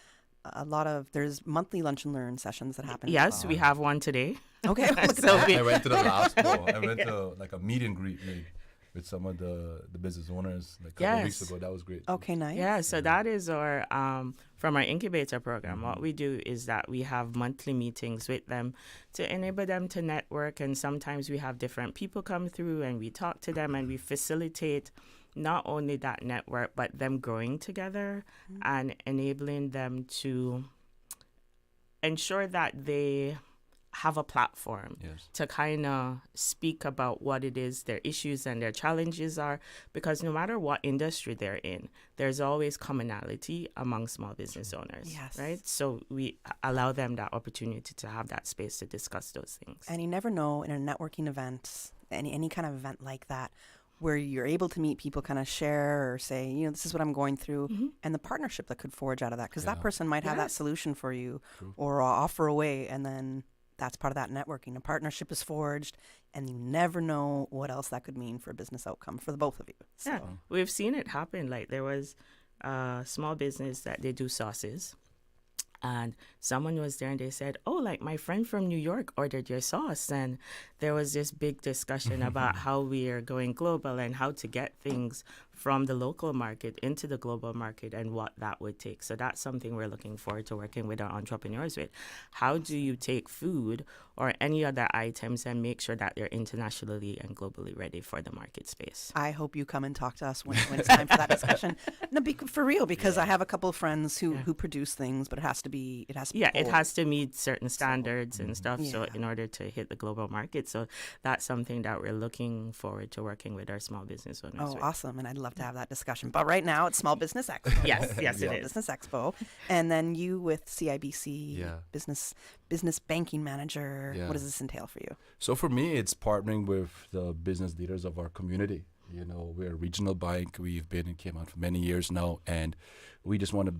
There's monthly lunch and learn sessions that happen. Yes, we have one today. Okay. So I went to the last one. I went to a meet and greet with some of the business owners a couple of weeks ago. That was great. Okay, nice. Yeah, so that is our from our incubator program. What we do is that we have monthly meetings with them to enable them to network, and sometimes we have different people come through and we talk to them and we facilitate not only that network but them growing together and enabling them to ensure that they have a platform to kind of speak about what it is their issues and their challenges are, because no matter what industry they're in, there's always commonality among small business owners, right? So we allow them that opportunity to have that space to discuss those things. And you never know in a networking event, any kind of event like that, where you're able to meet people, kind of share or say, you know, this is what I'm going through, and the partnership that could forge out of that, because that person might have that solution for you or offer away, and then that's part of that networking. A partnership is forged, and you never know what else that could mean for a business outcome for the both of you. So. Yeah, we've seen it happen. Like there was a small business that they do sauces. And someone was there and they said, oh, like my friend from New York ordered your sauce. And there was this big discussion about how we are going global and how to get things from the local market into the global market and what that would take. So that's something we're looking forward to working with our entrepreneurs with. How do you take food or any other items and make sure that they're internationally and globally ready for the market space? I hope you come and talk to us when it's time for that discussion. No, for real, because I have a couple of friends who produce things, but it has to be Yeah, it has to meet certain standards and stuff. Yeah. So in order to hit the global market. So that's something that we're looking forward to working with our small business owners. Oh, with. awesome. And I'd love to have that discussion. But right now it's Small Business Expo. Yes, it Small is. Business Expo. And then you with CIBC, business banking manager. Yeah. What does this entail for you? So for me, it's partnering with the business leaders of our community. You know, we're a regional bank. We've been in Cayman for many years now, and we just want to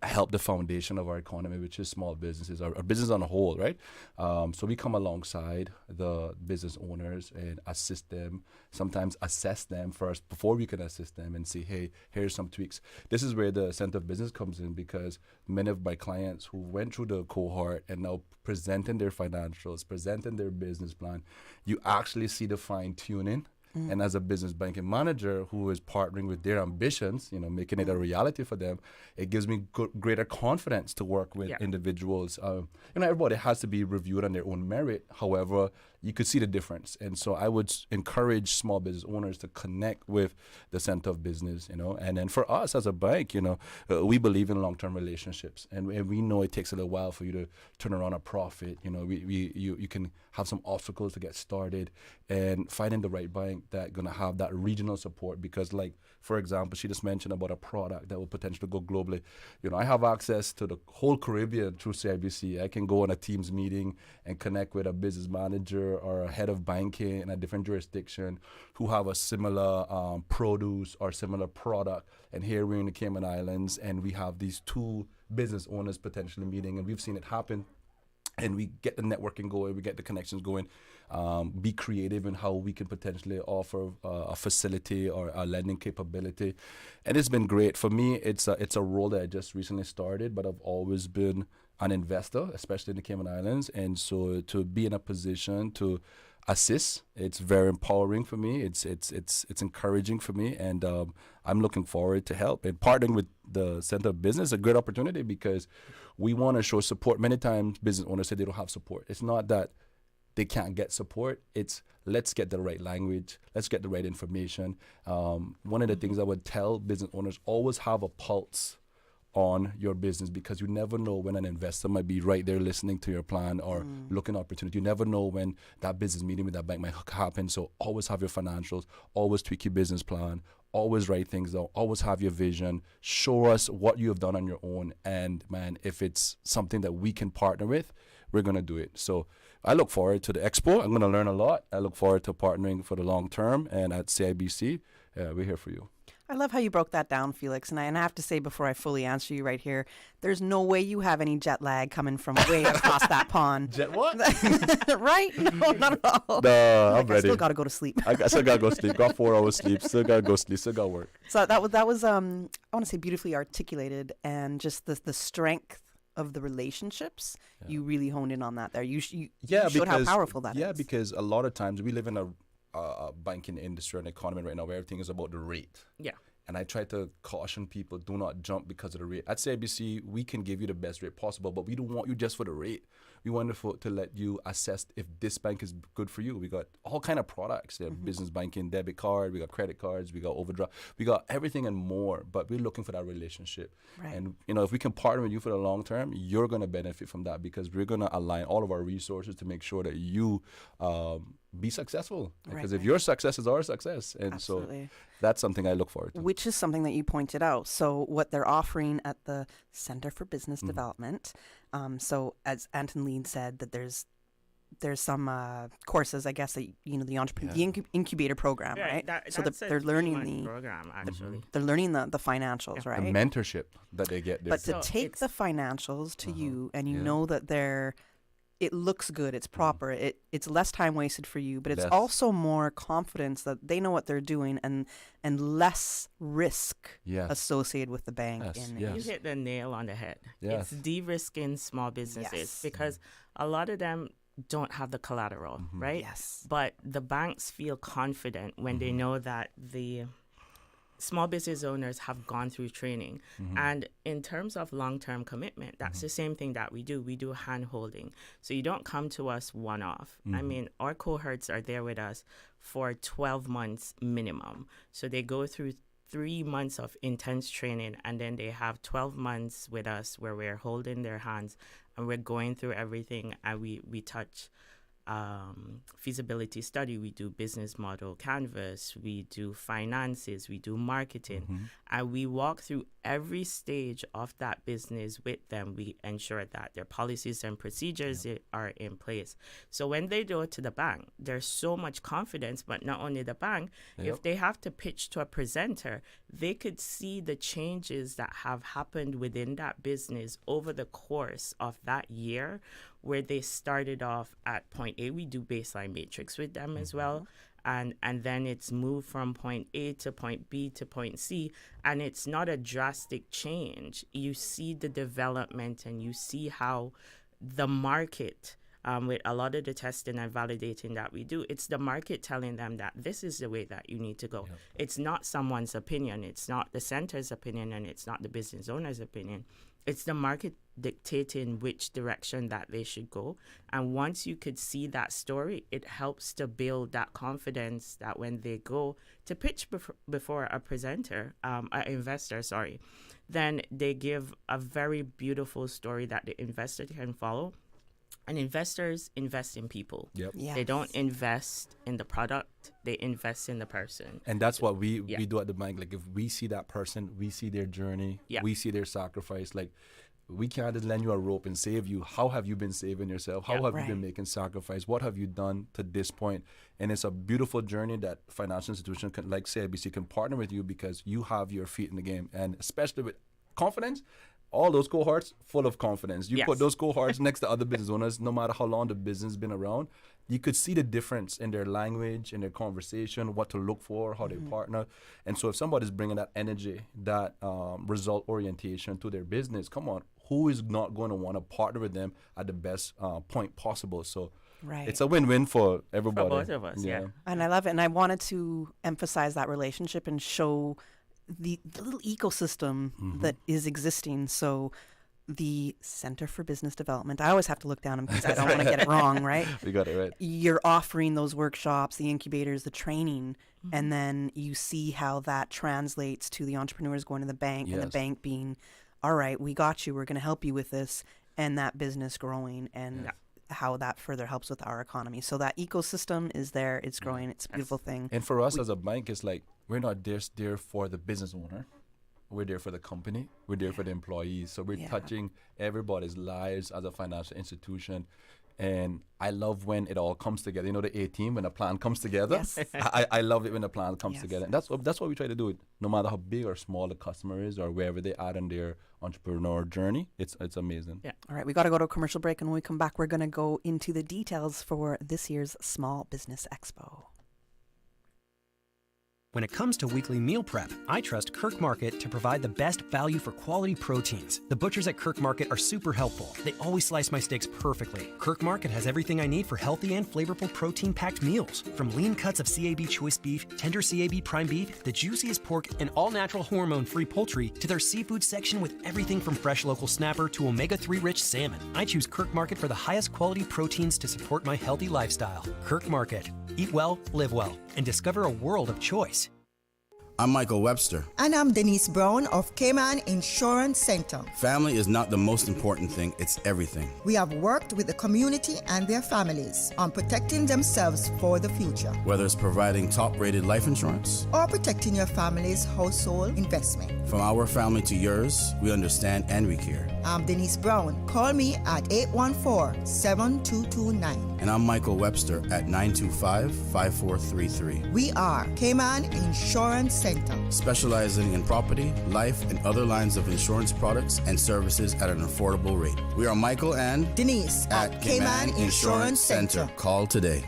help the foundation of our economy, which is small businesses, our business on a whole, right? So we come alongside the business owners and assist them, sometimes assess them first before we can assist them and say, hey, here's some tweaks. This is where the Center of Business comes in, because many of my clients who went through the cohort and now presenting their financials, presenting their business plan, you actually see the fine-tuning. And as a business banking manager who is partnering with their ambitions, you know, making it a reality for them, it gives me greater confidence to work with individuals. You know, everybody has to be reviewed on their own merit. However, you could see the difference. And so I would encourage small business owners to connect with the Center of Business, you know. And then for us as a bank, you know, we believe in long-term relationships. And we know it takes a little while for you to turn around a profit. You know, you can have some obstacles to get started, and finding the right bank that going to have that regional support. Because, like, for example, she just mentioned about a product that will potentially go globally. You know, I have access to the whole Caribbean through CIBC. I can go on a Teams meeting and connect with a business manager or a head of banking in a different jurisdiction who have a similar produce or similar product. And here we're in the Cayman Islands, and we have these two business owners potentially meeting, and we've seen it happen. And we get the networking going, we get the connections going, be creative in how we can potentially offer a facility or a lending capability. And it's been great. For me, it's a role that I just recently started, but I've always been an investor, especially in the Cayman Islands. And so to be in a position to assist, it's very empowering for me. It's encouraging for me, and I'm looking forward to help. And partnering with the Center of Business is a great opportunity because we want to show support. Many times business owners say they don't have support. It's not that they can't get support. It's let's get the right language. Let's get the right information. One of the things I would tell business owners, always have a pulse on your business, because you never know when an investor might be right there listening to your plan or looking at opportunity. You never know when that business meeting with that bank might happen. So always have your financials, always tweak your business plan, always write things down, always have your vision, show us what you have done on your own. And man, if it's something that we can partner with, we're going to do it. So I look forward to the Expo. I'm going to learn a lot. I look forward to partnering for the long term. And at CIBC, we're here for you. I love how you broke that down, Felix. And I have to say, before I fully answer you right here, there's no way you have any jet lag coming from way across that pond. Jet what? Right? No, not at all. No, I'm ready. I still got to go to sleep. I still got to go sleep. Got 4 hours sleep. Still got to go sleep. Still got to work. So that was I want to say beautifully articulated, and just the strength of the relationships. Yeah. You really honed in on that there. You showed how powerful that is. Yeah, because a lot of times we live in a banking industry and economy right now where everything is about the rate. Yeah. And I try to caution people, do not jump because of the rate. At CIBC, we can give you the best rate possible, but we don't want you just for the rate. We want to let you assess if this bank is good for you. We got all kind of products. Business banking, debit card, we got credit cards, we got overdraft, we got everything and more, but we're looking for that relationship. Right. And you know, if we can partner with you for the long term, you're going to benefit from that, because we're going to align all of our resources to make sure that you be successful. Because if your success is our success. And Absolutely. So that's something I look forward to. Which is something that you pointed out. So what they're offering at the Center for Business Development, so as Antoleen said, that there's there's some courses, I guess, that the incubator program, right? So they're learning the program actually. They're learning the financials, right? The mentorship that they get there. But to take the financials to you, and you know that it looks good, it's proper, it's less time wasted for you, but it's also more confidence that they know what they're doing, and less risk associated with the bank. You hit the nail on the head. It's de-risking small businesses because a lot of them don't have the collateral, right? Yes. But the banks feel confident when they know that the small business owners have gone through training. And in terms of long-term commitment, that's the same thing that we do. We do hand-holding. So you don't come to us one-off. I mean, our cohorts are there with us for 12 months minimum. So they go through 3 months of intense training, and then they have 12 months with us where we're holding their hands and we're going through everything, and we touch feasibility study, we do business model canvas, we do finances, we do marketing, and we walk through every stage of that business with them. We ensure that their policies and procedures are in place. So when they go to the bank, there's so much confidence, but not only the bank, if they have to pitch to a presenter, they could see the changes that have happened within that business over the course of that year, where they started off at point A. We do baseline matrix with them as well. And then it's moved from point A to point B to point C. And it's not a drastic change. You see the development, and you see how the market, with a lot of the testing and validating that we do, it's the market telling them that this is the way that you need to go. It's not someone's opinion. It's not the center's opinion, and it's not the business owner's opinion. It's the market dictating which direction that they should go. And once you could see that story, it helps to build that confidence that when they go to pitch before a presenter, an investor, then they give a very beautiful story that the investor can follow. And investors invest in people. They don't invest in the product, they invest in the person. And that's what we do at the bank. Like, if we see that person, we see their journey, we see their sacrifice. Like, we can't just lend you a rope and save you. How have you been saving yourself? How have you been making sacrifice? What have you done to this point? And it's a beautiful journey that financial institution like CIBC can partner with you, because you have your feet in the game. And especially with confidence, all those cohorts full of confidence. You put those cohorts next to other business owners, no matter how long the business has been around, you could see the difference in their language, in their conversation, what to look for, how they partner. And so if somebody's bringing that energy, that result orientation to their business, come on, who is not going to want to partner with them at the best point possible? So it's a win-win for everybody. For both of us, And I love it. And I wanted to emphasize that relationship and show the little ecosystem that is existing. So the Center for Business Development, I always have to look down because I don't want to get it wrong, right? You got it right. You're offering those workshops, the incubators, the training, and then you see how that translates to the entrepreneurs going to the bank, and the bank being, all right, we got you, we're going to help you with this, and that business growing, and how that further helps with our economy. So that ecosystem is there, it's growing, it's a beautiful thing. And for us as a bank, it's like, we're not just there for the business owner. We're there for the company. We're there for the employees. So we're touching everybody's lives as a financial institution. And I love when it all comes together. You know, the A-team, when a plan comes together. I love it when a plan comes together. And that's what we try to do. No matter how big or small the customer is, or wherever they are in their entrepreneur journey, it's amazing. All right, we got to go to a commercial break. And when we come back, we're going to go into the details for this year's Small Business Expo. When it comes to weekly meal prep, I trust Kirk Market to provide the best value for quality proteins. The butchers at Kirk Market are super helpful. They always slice my steaks perfectly. Kirk Market has everything I need for healthy and flavorful protein-packed meals. From lean cuts of CAB choice beef, tender CAB prime beef, the juiciest pork, and all-natural hormone-free poultry, to their seafood section with everything from fresh local snapper to omega-3 rich salmon. I choose Kirk Market for the highest quality proteins to support my healthy lifestyle. Kirk Market. Eat well, live well, and discover a world of choice. I'm Michael Webster. And I'm Denise Brown of Cayman Insurance Center. Family is not the most important thing, it's everything. We have worked with the community and their families on protecting themselves for the future. Whether it's providing top-rated life insurance or protecting your family's household investment. From our family to yours, we understand and we care. I'm Denise Brown. Call me at 814-7229. And I'm Michael Webster at 925-5433. We are Cayman Insurance Center, specializing in property, life, and other lines of insurance products and services at an affordable rate. We are Michael and Denise at Cayman Insurance Center. Call today.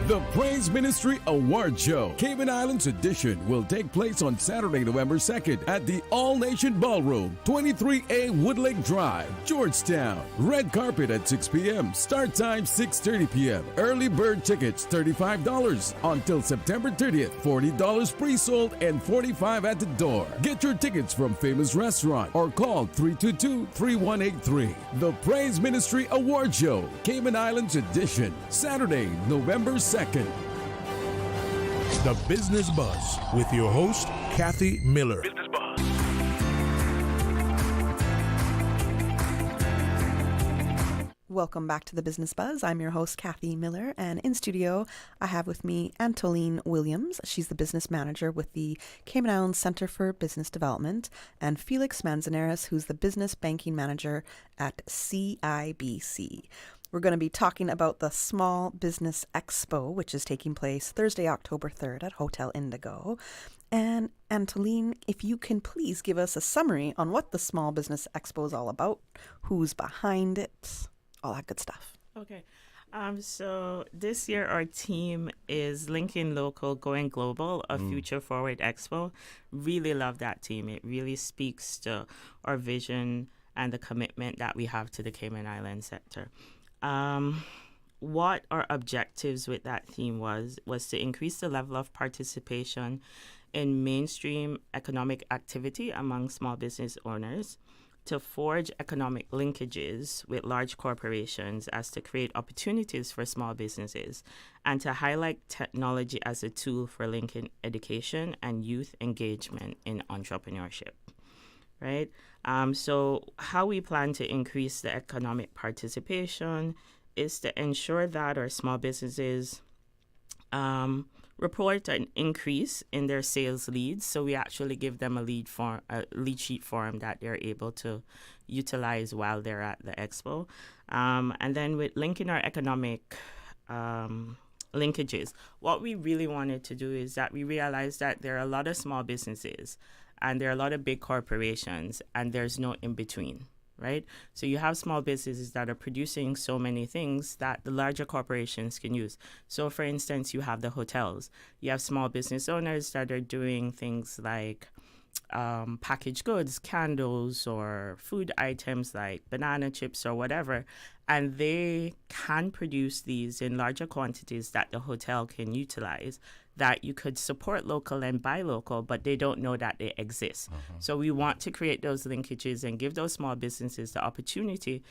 The Praise Ministry Award Show, Cayman Islands edition, will take place on Saturday, November 2nd at the All Nation Ballroom, 23A Woodlake Drive, Georgetown. Red carpet at 6 p.m. Start time 6:30 p.m. Early bird tickets $35 until September 30th. $40 pre-sold and $45 at the door. Get your tickets from Famous Restaurant or call 322-3183. The Praise Ministry Award Show, Cayman Islands edition, Saturday, November 2nd. The Business Buzz with your host, Kathy Miller. Business Buzz. Welcome back to the Business Buzz. I'm your host, Kathy Miller, and in studio, I have with me Antoleen Williams. She's the business manager with the Cayman Islands Center for Business Development, and Felix Manzanares, who's the business banking manager at CIBC. We're going to be talking about the Small Business Expo, which is taking place Thursday, October 3rd at Hotel Indigo. And Antoleen, if you can please give us a summary on what the Small Business Expo is all about, who's behind it, all that good stuff. Okay. So this year our team is Linking Local, Going Global, a Future Forward Expo. Really love that team. It really speaks to our vision and the commitment that we have to the Cayman Islands sector. What our objectives with that theme was to increase the level of participation in mainstream economic activity among small business owners, to forge economic linkages with large corporations as to create opportunities for small businesses, and to highlight technology as a tool for linking education and youth engagement in entrepreneurship. Right? So how we plan to increase the economic participation is to ensure that our small businesses report an increase in their sales leads. So we actually give them a lead sheet form that they're able to utilize while they're at the expo. And then with linking our economic linkages, what we really wanted to do is that we realized that there are a lot of small businesses and there are a lot of big corporations, and there's no in-between, right? So you have small businesses that are producing so many things that the larger corporations can use. So, for instance, you have the hotels. You have small business owners that are doing things like packaged goods, candles, or food items like banana chips or whatever, and they can produce these in larger quantities that the hotel can utilize, that you could support local and buy local, but they don't know that they exist. So we want to create those linkages and give those small businesses the opportunity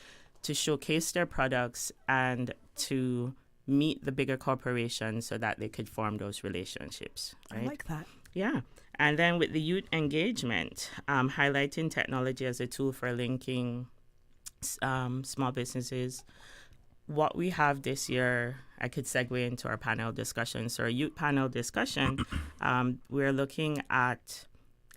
to showcase their products and to meet the bigger corporations so that they could form those relationships. Right? I like that. Yeah. And then with the youth engagement, highlighting technology as a tool for linking small businesses. What we have this year, I could segue into our panel discussion. So our youth panel discussion, we're looking at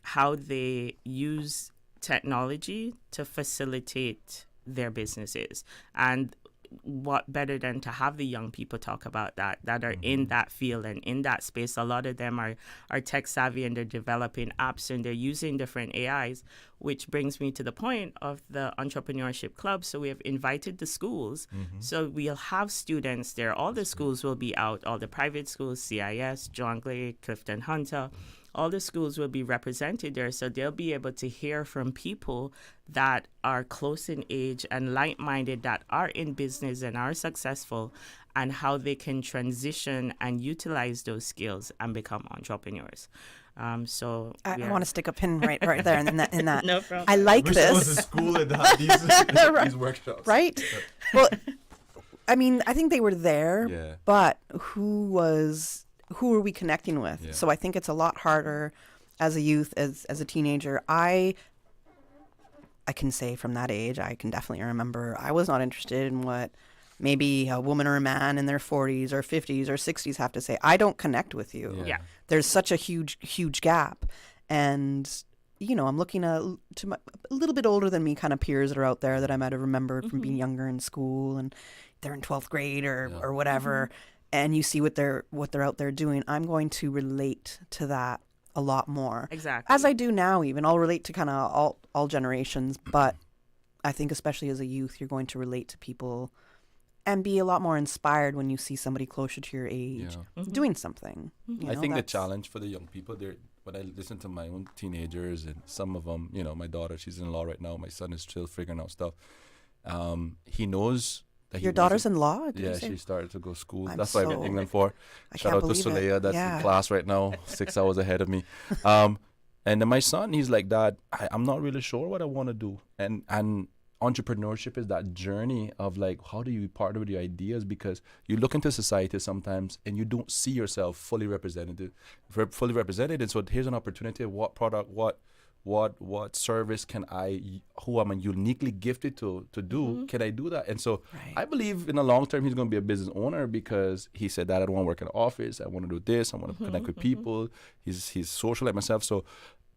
how they use technology to facilitate their businesses. And what better than to have the young people talk about that are in that field and in that space. A lot of them are tech savvy and they're developing apps and they're using different AIs, which brings me to the point of the entrepreneurship club. So we have invited the schools. So we'll have students there. All the schools will be out, all the private schools, CIS, John Glade, Clifton Hunter. All the schools will be represented there, so they'll be able to hear from people that are close in age and like-minded, that are in business and are successful, and how they can transition and utilize those skills and become entrepreneurs. So I want to stick a pin right there in that. No problem. I like Wish this. there was a school that had these Right. these workshops. Right. Well, I mean, I think they were there, Yeah. but who are we connecting with? Yeah. So I think it's a lot harder as a youth, as a teenager. I can say from that age, I can definitely remember I was not interested in what maybe a woman or a man in their 40s or 50s or 60s have to say. I don't connect with you. Yeah. There's such a huge gap. And, you know, I'm looking to a little bit older than me kind of peers that are out there that I might have remembered from being younger in school, and they're in 12th grade or whatever. And you see what they're out there doing. I'm going to relate to that a lot more. Exactly. As I do now even. I'll relate to kind of all generations, but I think especially as a youth, you're going to relate to people and be a lot more inspired when you see somebody closer to your age doing something. You I know, think the that's- challenge for the young people, when I listen to my own teenagers and some of them, you know, my daughter, she's in law right now. My son is still figuring out stuff. He knows that Your daughter's in law? Did you Yeah, say? she started to go to school. I'm That's what I'm in so- England for. I Shout can't out to believe it. Soleil, that's Yeah. in class right now, 6 hours ahead of me. And then my son, he's like, Dad, I'm not really sure what I want to do. And entrepreneurship is that journey of like, how do you partner with your ideas? Because you look into society sometimes and you don't see yourself fully represented. And so here's an opportunity. What product, what service can who am I uniquely gifted to do? Can I do that? And so I believe in the long term, he's going to be a business owner because he said that I don't want to work in an office. I want to do this. I want to connect with people. He's social like myself. So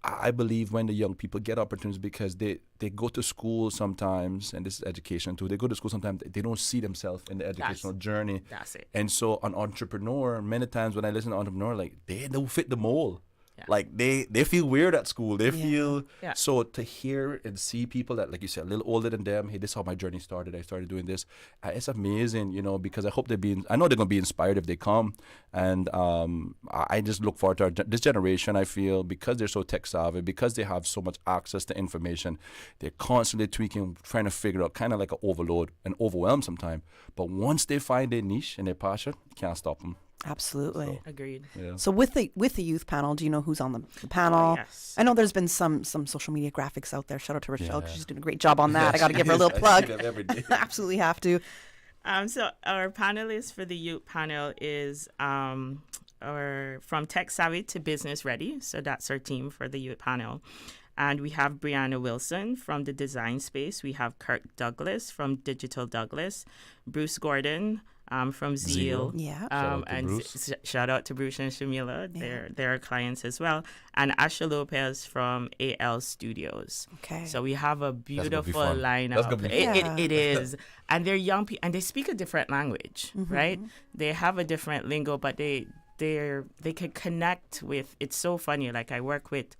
I believe when the young people get opportunities, because they go to school sometimes, and this is education too, they go to school sometimes, they don't see themselves in the educational journey. That's it. And so an entrepreneur, many times when I listen to entrepreneur, like they don't fit the mold. Like they feel weird at school. They feel so to hear and see people that, like you said, a little older than them. Hey, this is how my journey started. I started doing this. It's amazing, you know, because I hope I know they're gonna be inspired if they come. And I just look forward to this generation. I feel because they're so tech savvy, because they have so much access to information, they're constantly tweaking, trying to figure out, kind of like an overload and overwhelm sometimes. But once they find their niche and their passion, you can't stop them. Absolutely. Agreed. Yeah. So with the youth panel, do you know who's on the panel? Yes. I know there's been some social media graphics out there. Shout out to Rochelle, 'cause Yeah. she's doing a great job on that. Yeah, I got to she give her a is. little I see plug. them every day. Absolutely have to. So our panelists for the youth panel is our from tech savvy to business ready. So that's our team for the youth panel. And we have Brianna Wilson from the design space. We have Kirk Douglas from Digital Douglas, Bruce Gordon from Zeal. Yeah. Shout out to Bruce and Shamila. They're our clients as well. And Asha Lopez from AL Studios. Okay. So we have a beautiful fun. lineup. That's gonna be fun. It is. And they're young people, and they speak a different language, Mm-hmm. right? They have a different lingo, but they can connect with. It's so funny. Like I work with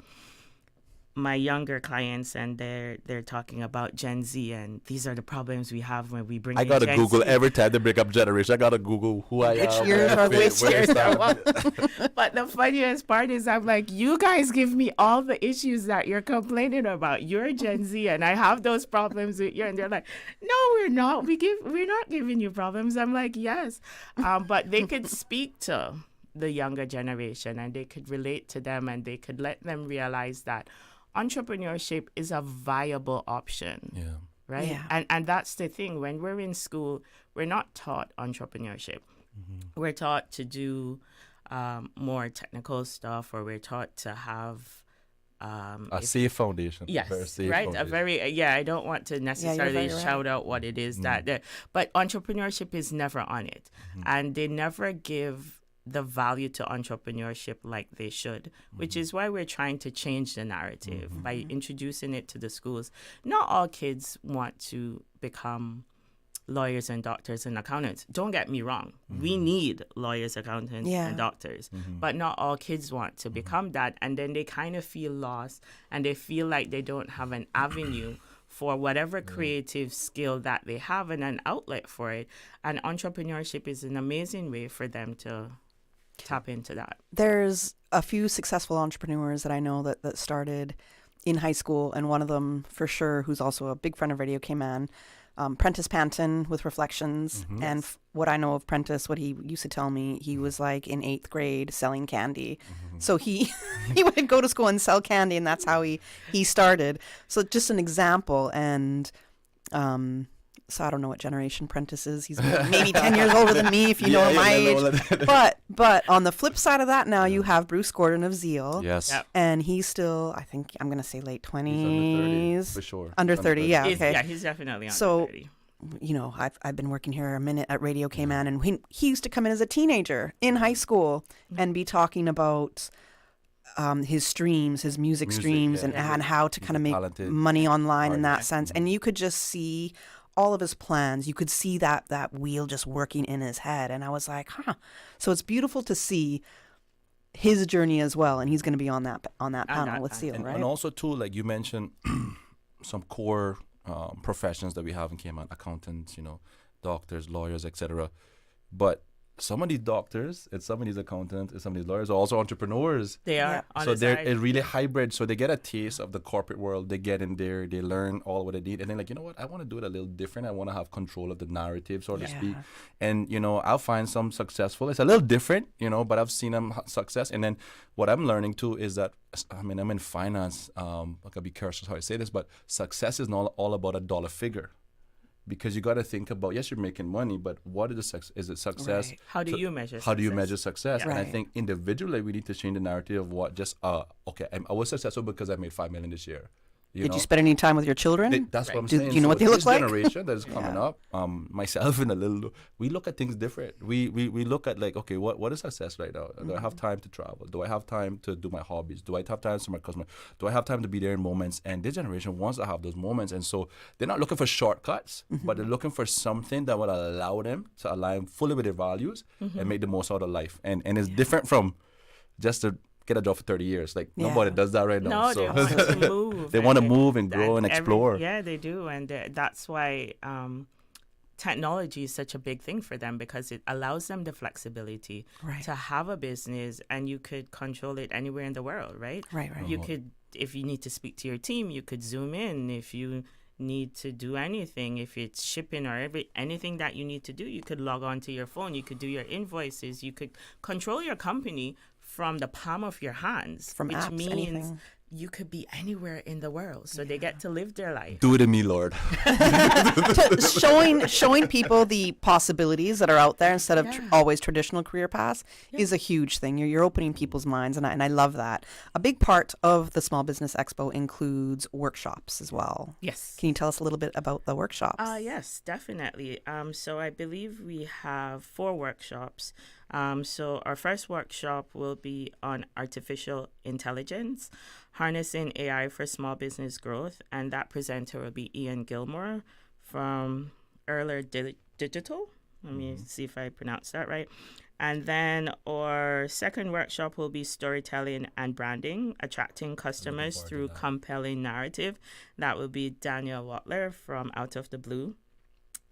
my younger clients, and they're talking about Gen Z, and these are the problems we have when we bring. I gotta Gen Google Z. every time they bring up generation. I gotta Google who I Which am. years where I are fit, which where I years are stand. But the funniest part is I'm like, you guys give me all the issues that you're complaining about. You're Gen Z, and I have those problems with you. And they're like, no, we're not. We're not giving you problems. I'm like, yes. But they could speak to the younger generation, and they could relate to them, and they could let them realize that entrepreneurship is a viable option. Yeah. Right? Yeah. And that's the thing. When we're in school, we're not taught entrepreneurship. Mm-hmm. We're taught to do more technical stuff, or we're taught to have A safe foundation. Yes, Very safe right. foundation. A very I don't want to necessarily very right. shout out what it is but entrepreneurship is never on it, and they never give the value to entrepreneurship like they should, which is why we're trying to change the narrative by introducing it to the schools. Not all kids want to become lawyers and doctors and accountants. Don't get me wrong. We need lawyers, accountants, Yeah. and doctors. But not all kids want to become that. And then they kind of feel lost, and they feel like they don't have an avenue for whatever creative skill that they have and an outlet for it. And entrepreneurship is an amazing way for them to tap into that. There's a few successful entrepreneurs that I know that started in high school, and one of them for sure, who's also a big friend of Radio Cayman, Prentice Panton with Reflections. And what I know of Prentice, what he used to tell me, he was like in 8th grade selling candy. So he would go to school and sell candy, and that's how he started. So just an example. And So I don't know what generation Prentice is. He's maybe 10 years older than me if you know my age. But on the flip side of that, now you have Bruce Gordon of Zeal. Yes. Yep. And he's still, I think, I'm going to say late 20s. He's under 30, for sure. Under 30, yeah. Okay. Yeah, he's definitely under 30. You know, I've been working here a minute at Radio Cayman, and he used to come in as a teenager in high school and be talking about his streams, his music streams, and how to kind of make money online in that sense. And you could just see all of his plans. You could see that wheel just working in his head. And I was like, So it's beautiful to see his journey as well. And he's going to be on that panel with Seal, right? And also, too, like you mentioned, some core professions that we have in Cayman, accountants, doctors, lawyers, etc. But some of these doctors and some of these accountants and some of these lawyers are also entrepreneurs. They are. So they're really hybrid. So they get a taste of the corporate world. They get in there. They learn all what they need. And they're like, you know what? I want to do it a little different. I want to have control of the narrative, so to speak. And, I'll find some successful. It's a little different, but I've seen them success. And then what I'm learning, too, is that, I'm in finance. I gotta be careful how I say this, but success is not all about a dollar figure. Because you got to think about, yes, you're making money, but what is it success? Right. How do you measure success? How do you measure success? Yeah. And I think individually we need to change the narrative of what just, I was successful because I made $5 million this year. Did you spend any time with your children? That's what I'm saying. Do you know what they look like? This generation that is coming up, myself and we look at things different. We look at like, okay, what is success right now? Do I have time to travel? Do I have time to do my hobbies? Do I have time to my customer? Do I have time to be there in moments? And this generation wants to have those moments. And so they're not looking for shortcuts, but they're looking for something that would allow them to align fully with their values and make the most out of life. And it's different from just to get a job for 30 years. Like nobody does that right now. No, they want to move. They want to move and grow and explore. Yeah, they do. And that's why technology is such a big thing for them, because it allows them the flexibility to have a business, and you could control it anywhere in the world, right? Right. You could, if you need to speak to your team, you could Zoom in. If you need to do anything, if it's shipping or anything that you need to do, you could log on to your phone. You could do your invoices. You could control your company from the palm of your hands, from which apps, means anything. You could be anywhere in the world. So they get to live their life. Do it to me, Lord. Showing people the possibilities that are out there instead of always traditional career paths is a huge thing. You're opening people's minds, and I love that. A big part of the Small Business Expo includes workshops as well. Yes. Can you tell us a little bit about the workshops? Yes, definitely. So I believe we have 4 workshops. So our first workshop will be on artificial intelligence, harnessing AI for small business growth, and that presenter will be Ian Gilmore from Erler Digital. Let me see if I pronounced that right. And then our second workshop will be storytelling and branding, attracting customers through compelling narrative. That will be Daniel Wattler from Out of the Blue.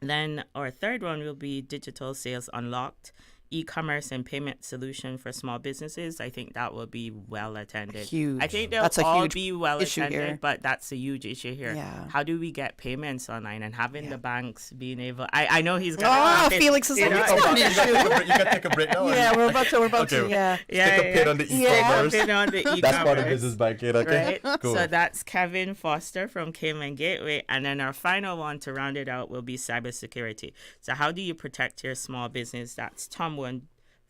Then our third one will be Digital Sales Unlocked, e-commerce and payment solution for small businesses. I think that will be well attended. Huge. I think they'll all be well attended, but that's a huge issue here. Yeah. How do we get payments online and having the banks being able? I know he's got. Felix is. You can take a break now. Yeah, we're about to. Yeah. Stick a pin on the e-commerce. Pin on the e-commerce. That's part of business banking. Okay. Right. Cool. So that's Kevin Foster from Cayman Gateway, and then our final one to round it out will be cybersecurity. So how do you protect your small business? That's Tom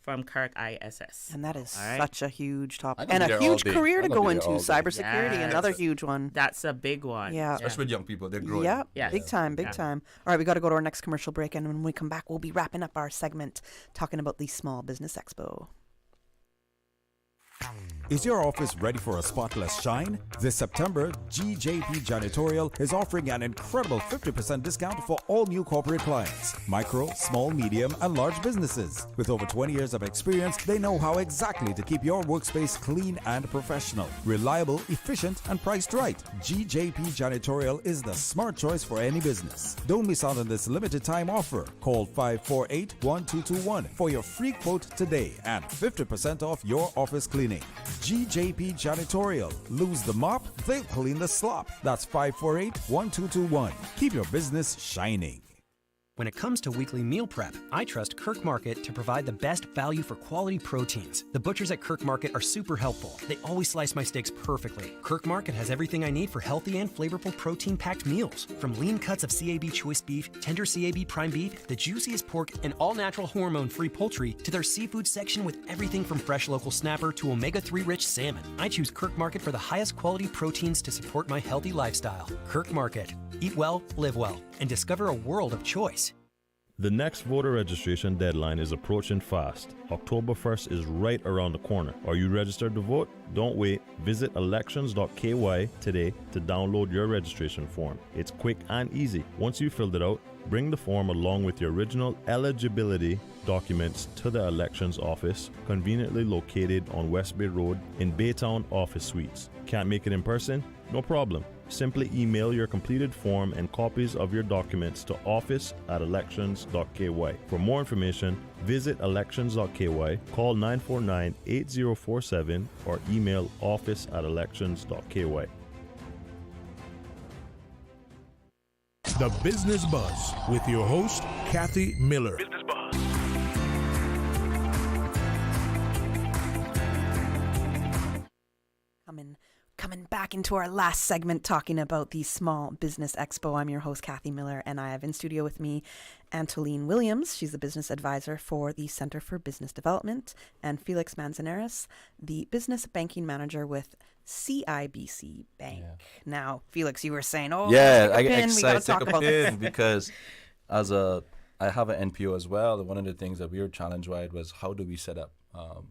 from Kirk ISS. And that is such a huge topic. And a huge career to go into. Cybersecurity, another huge one. That's a big one. Yeah. Especially with young people. They're growing. Yeah. Yes. Big time. All right, we got to go to our next commercial break. And when we come back, we'll be wrapping up our segment talking about the Small Business Expo. Is your office ready for a spotless shine? This September, GJP Janitorial is offering an incredible 50% discount for all new corporate clients, micro, small, medium, and large businesses. With over 20 years of experience, they know how exactly to keep your workspace clean and professional, reliable, efficient, and priced right. GJP Janitorial is the smart choice for any business. Don't miss out on this limited time offer. Call 548-1221 for your free quote today and 50% off your office cleaning. GJP Janitorial. Lose the mop, they'll clean the slop. That's 548-1221. Keep your business shining. When it comes to weekly meal prep, I trust Kirk Market to provide the best value for quality proteins. The butchers at Kirk Market are super helpful. They always slice my steaks perfectly. Kirk Market has everything I need for healthy and flavorful protein-packed meals. From lean cuts of CAB choice beef, tender CAB prime beef, the juiciest pork, and all-natural hormone-free poultry, to their seafood section with everything from fresh local snapper to omega-3 rich salmon. I choose Kirk Market for the highest quality proteins to support my healthy lifestyle. Kirk Market. Eat well, live well, and discover a world of choice. The next voter registration deadline is approaching fast. October 1st is right around the corner. Are you registered to vote? Don't wait. Visit elections.ky today to download your registration form. It's quick and easy. Once you've filled it out, bring the form along with your original eligibility documents to the elections office, conveniently located on West Bay Road in Baytown Office Suites. Can't make it in person? No problem. Simply email your completed form and copies of your documents to office@elections.ky. For more information, visit elections.ky, call 949-8047, or email office@elections.ky. The Business Buzz with your host, Kathy Miller. Coming back into our last segment talking about the Small Business Expo. I'm your host, Kathy Miller, and I have in studio with me Antoleen Williams. She's the business advisor for the Center for Business Development, and Felix Manzanares, the business banking manager with CIBC Bank. Yeah. Now, Felix, you were saying, I get we got to talk about this. Because I have an NPO as well. One of the things that we were challenged with was how do we set up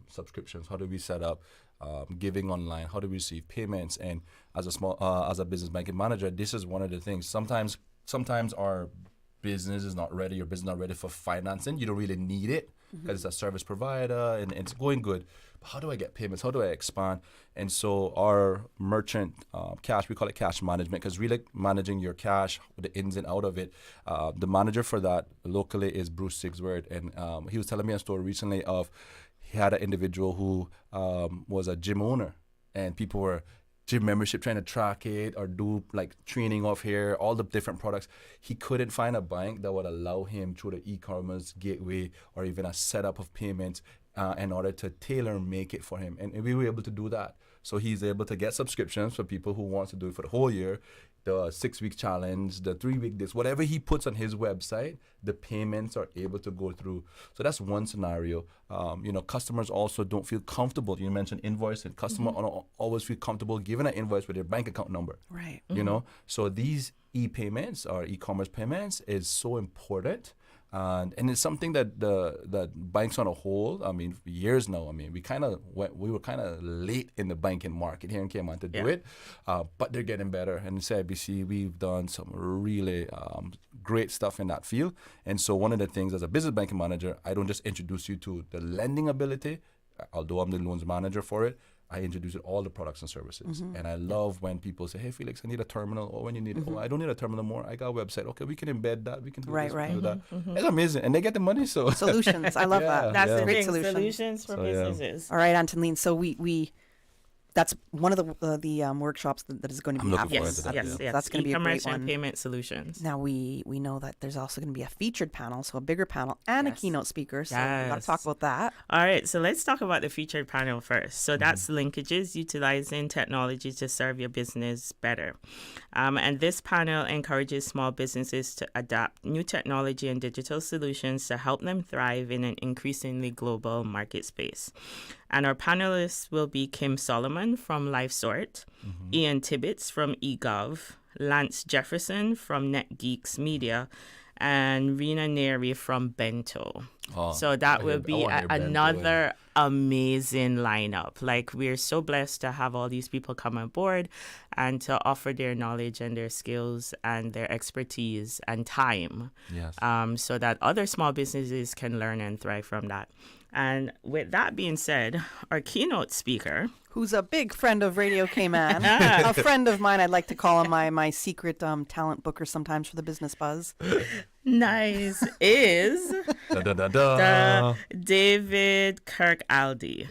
subscriptions? How do we set up giving online? How do we receive payments? And as a business banking manager, this is one of the things. Sometimes our business is not ready. Your business is not ready for financing. You don't really need it because it's a service provider and it's going good. But how do I get payments? How do I expand? And so our merchant cash, we call it cash management, because really managing your cash, the ins and out of it. The manager for that locally is Bruce Sigsworth, and he was telling me a story recently of he had an individual who was a gym owner, and people were gym membership trying to track it or do like training off here, all the different products. He couldn't find a bank that would allow him through the e-commerce gateway or even a setup of payments in order to tailor make it for him. And we were able to do that. So he's able to get subscriptions for people who wants to do it for the whole year, the 6-week challenge, the 3-week this, whatever he puts on his website, the payments are able to go through. So that's one scenario. Customers also don't feel comfortable. You mentioned invoicing. Customers don't always feel comfortable giving an invoice with their bank account number. Right. So these e-payments or e-commerce payments is so important. And it's something that that banks on a whole, for years now, we were kind of late in the banking market here in Cayman to do it, but they're getting better. And in CIBC, we've done some really great stuff in that field. And so one of the things as a business banking manager, I don't just introduce you to the lending ability, although I'm the loans manager for it. I introduce all the products and services. And I love when people say, hey, Felix, I need a terminal. Or when you need, I don't need a terminal more. I got a website. Okay, we can embed that. We can do this, we can do that. It's amazing. And they get the money. So solutions. I love that. That's the great thing. solution. Solutions for businesses. All right, Antoleen. So we that's one of the workshops that is going to be happening. Yes. That's going to be a great one. And payment solutions. Now we know that there's also going to be a featured panel, so a bigger panel and a keynote speaker. So we've got to talk about that. All right, so let's talk about the featured panel first. So that's linkages, utilizing technology to serve your business better. And this panel encourages small businesses to adapt new technology and digital solutions to help them thrive in an increasingly global market space. And our panelists will be Kim Solomon from LifeSort, Ian Tibbetts from eGov, Lance Jefferson from NetGeeks Media, and Rena Neri from Bento. So that will be another amazing lineup. Like, we're so blessed to have all these people come on board and to offer their knowledge and their skills and their expertise and time, so that other small businesses can learn and thrive from that. And with that being said, our keynote speaker, who's a big friend of Radio Cayman, a friend of mine, I'd like to call him my secret talent booker sometimes for the Business Buzz, Nice is the David Kirk-Aldi,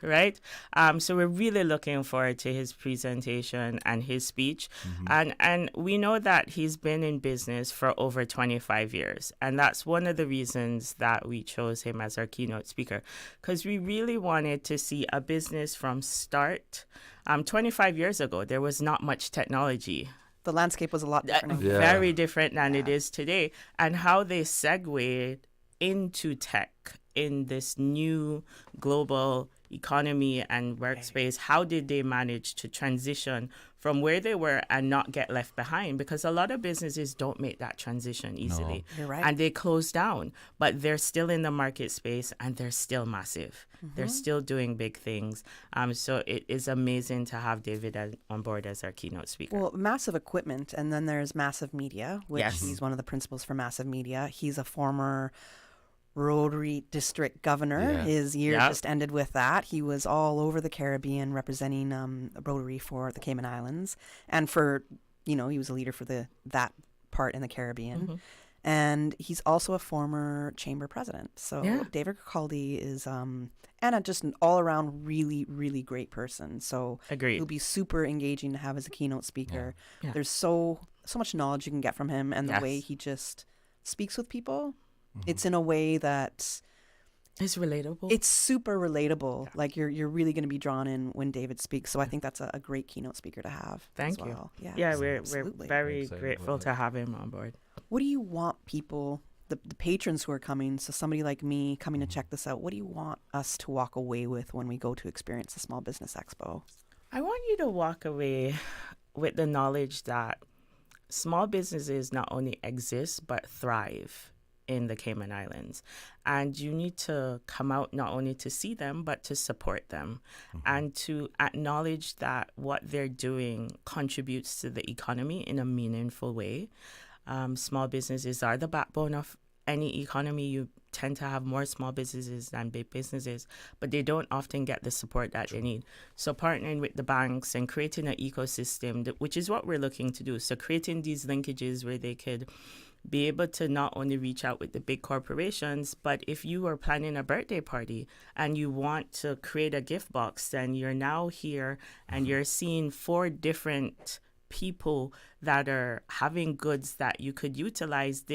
right? So we're really looking forward to his presentation and his speech. And we know that he's been in business for over 25 years. And that's one of the reasons that we chose him as our keynote speaker, because we really wanted to see a business from start. 25 years ago, there was not much technology. The landscape was a lot different. Very different than it is today. And how they segued into tech in this new global economy and workspace. How did they manage to transition from where they were and not get left behind? Because a lot of businesses don't make that transition easily. No. You're right. And they close down, but they're still in the market space and they're still massive. They're still doing big things. So it is amazing to have David on board as our keynote speaker. Well, massive equipment, and then there's massive media, which he's one of the principals for massive media. He's a former Rotary District Governor. His year just ended with that. He was all over the Caribbean representing Rotary for the Cayman Islands, and for, he was a leader for that part in the Caribbean. And he's also a former chamber president. So David Kirk-Aldi is just an all-around really, really great person. So he'll be super engaging to have as a keynote speaker. There's so much knowledge you can get from him, and the way he just speaks with people. It's in a way that it's relatable. It's super relatable. Like you're really going to be drawn in when David speaks. So I think that's a great keynote speaker to have. Thank you. Yeah, we're very grateful to have him on board. What do you want people, the patrons who are coming, so somebody like me coming to check this out, what do you want us to walk away with when we go to experience the Small Business Expo? I want you to walk away with the knowledge that small businesses not only exist but thrive in the Cayman Islands. And you need to come out not only to see them, but to support them and to acknowledge that what they're doing contributes to the economy in a meaningful way. Small businesses are the backbone of any economy. You tend to have more small businesses than big businesses, but they don't often get the support that they need. So partnering with the banks and creating an ecosystem, which is what we're looking to do. So creating these linkages where they could be able to not only reach out with the big corporations, but if you are planning a birthday party and you want to create a gift box, then you're now here and you're seeing 4 different people that are having goods that you could utilize.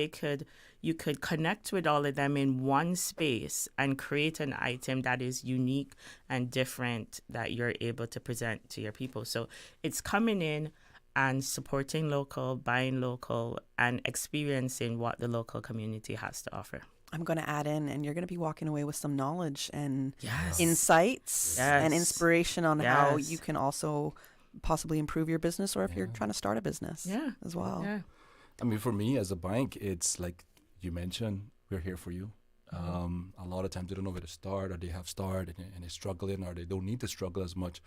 You could connect with all of them in one space and create an item that is unique and different that you're able to present to your people. So it's coming in and supporting local, buying local, and experiencing what the local community has to offer. I'm going to add in, and you're going to be walking away with some knowledge and insights and inspiration on how you can also possibly improve your business, or if you're trying to start a business as well. Yeah. I mean, for me as a bank, it's like you mentioned, we're here for you. A lot of times they don't know where to start, or they have started and they're struggling, or they don't need to struggle as much.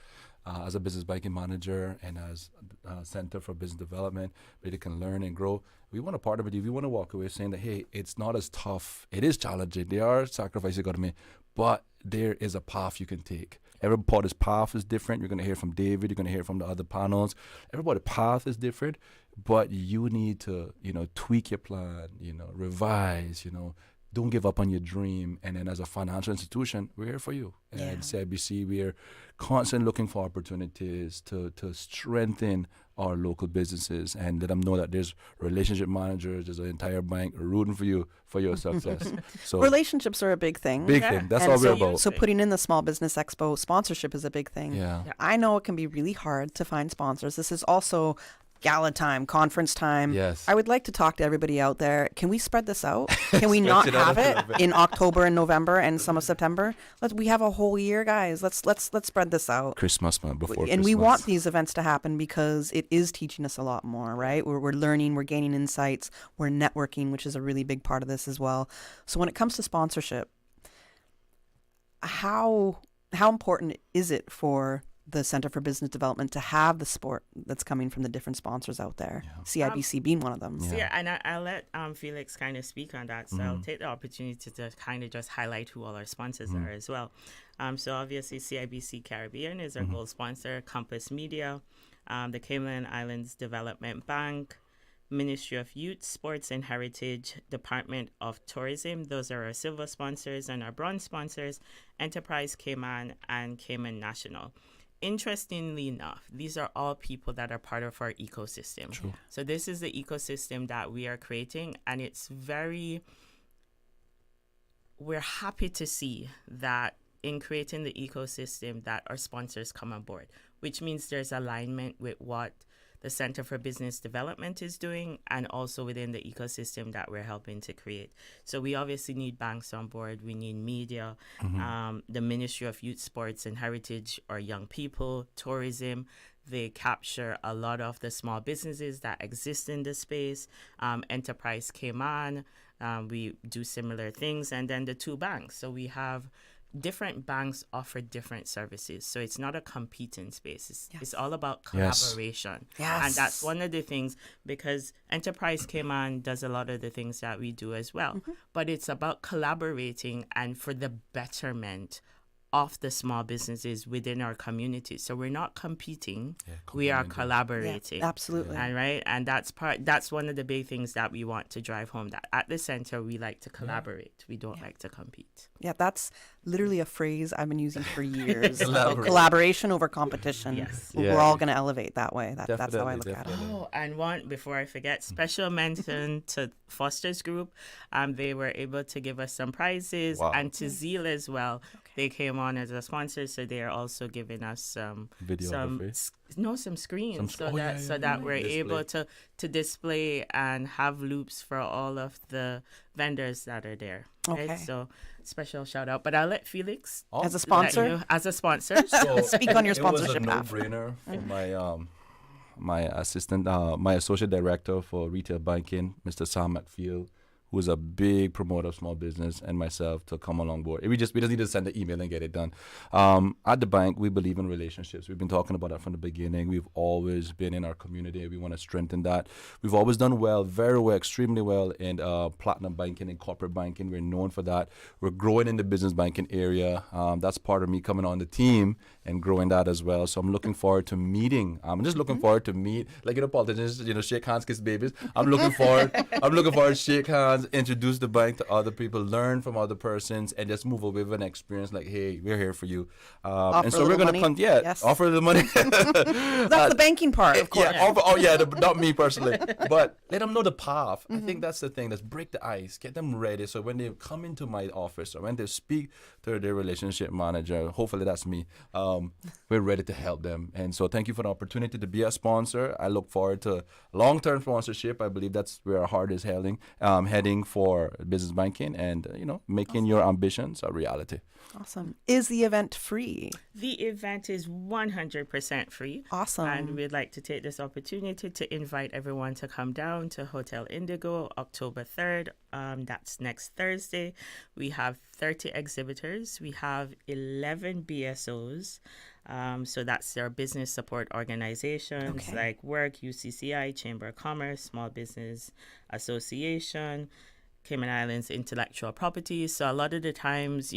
As a business banking manager and as a Center for Business Development, where they can learn and grow, we want to partner with you. We want to walk away saying that, hey, it's not as tough. It is challenging. There are sacrifices you got to make, but there is a path you can take. Everybody's path is different. You're going to hear from David. You're going to hear from the other panels. Everybody's path is different, but you need to, tweak your plan, revise, don't give up on your dream. And then as a financial institution, we're here for you. And CIBC, we're constantly looking for opportunities to strengthen our local businesses and let them know that there's relationship managers, there's an entire bank rooting for you for your success. So relationships are a big thing. Big thing. That's all we're about. So putting in the Small Business Expo, sponsorship is a big thing. Yeah. I know it can be really hard to find sponsors. This is also gala time, conference time. Yes. I would like to talk to everybody out there. Can we spread this out? Can we not have it in October and November and some of September? We have a whole year, guys. Let's spread this out. Christmas month before and Christmas. we want these events to happen because it is teaching us a lot more, right? We're learning, we're gaining insights, we're networking, which is a really big part of this as well. So when it comes to sponsorship, how important is it for the Center for Business Development to have the support that's coming from the different sponsors out there, CIBC being one of them? And I'll let Felix kind of speak on that. So I'll take the opportunity to kind of just highlight who all our sponsors are as well. So obviously CIBC Caribbean is our gold sponsor, Compass Media, the Cayman Islands Development Bank, Ministry of Youth, Sports and Heritage, Department of Tourism. Those are our silver sponsors, and our bronze sponsors, Enterprise Cayman and Cayman National. Interestingly enough, these are all people that are part of our ecosystem. True. So this is the ecosystem that we are creating, and we're happy to see that in creating the ecosystem that our sponsors come on board, which means there's alignment with what the Center for Business Development is doing and also within the ecosystem that we're helping to create. So we obviously need banks on board. We need media, the Ministry of Youth, Sports and Heritage, or young people, tourism. They capture a lot of the small businesses that exist in the space. Enterprise Cayman, we do similar things. And then the two banks. So we have different banks offer different services. So it's not a competing space. It's all about collaboration. Yes. And that's one of the things, because Enterprise Cayman does a lot of the things that we do as well. But it's about collaborating and for the betterment of the small businesses within our community. So we're not competing, we are collaborating. Yeah, absolutely. And that's one of the big things that we want to drive home, that at the center we like to collaborate. We don't like to compete. Yeah, that's literally a phrase I've been using for years. Collaboration over competition. Yes. We're all going to elevate that way. That's how I look at it. Oh, and one, before I forget, special mention to Foster's Group. They were able to give us some prizes, and to Zeal as well. They came on as a sponsor, so they are also giving us some screens, so that we're able to display and have loops for all of the vendors that are there. Okay. Right? So special shout out. But I'll let Felix as a sponsor. So speak on your sponsorship. It was a no-brainer for my assistant, my associate director for retail banking, Mr. Sam McField, who is a big promoter of small business, and myself to come along board. We just need to send the email and get it done. At the bank, we believe in relationships. We've been talking about that from the beginning. We've always been in our community. We want to strengthen that. We've always done well, very well, extremely well in platinum banking and corporate banking. We're known for that. We're growing in the business banking area. That's part of me coming on the team and growing that as well. So I'm looking forward to meeting. I'm just looking forward to meet, politicians, shake hands, kiss babies. I'm looking forward to shake hands, introduce the bank to other people, learn from other persons, and just move away with an experience like, hey, we're here for you. And so we're going to offer the money. That's the banking part, of course. Not me personally, but let them know the path. I think that's the thing. Let's break the ice, get them ready. So when they come into my office or when they speak to their relationship manager, hopefully that's me, we're ready to help them. And so thank you for the opportunity to be a sponsor. I look forward to long-term sponsorship. I believe that's where our heart is heading for business banking and, making your ambitions a reality. Awesome. Is the event free? The event is 100% free. Awesome. And we'd like to take this opportunity to invite everyone to come down to Hotel Indigo October 3rd. That's next Thursday. We have 30 exhibitors. We have 11 BSOs. So that's their business support organizations like Work, UCCI, Chamber of Commerce, Small Business Association, Cayman Islands Intellectual Property. So a lot of the times,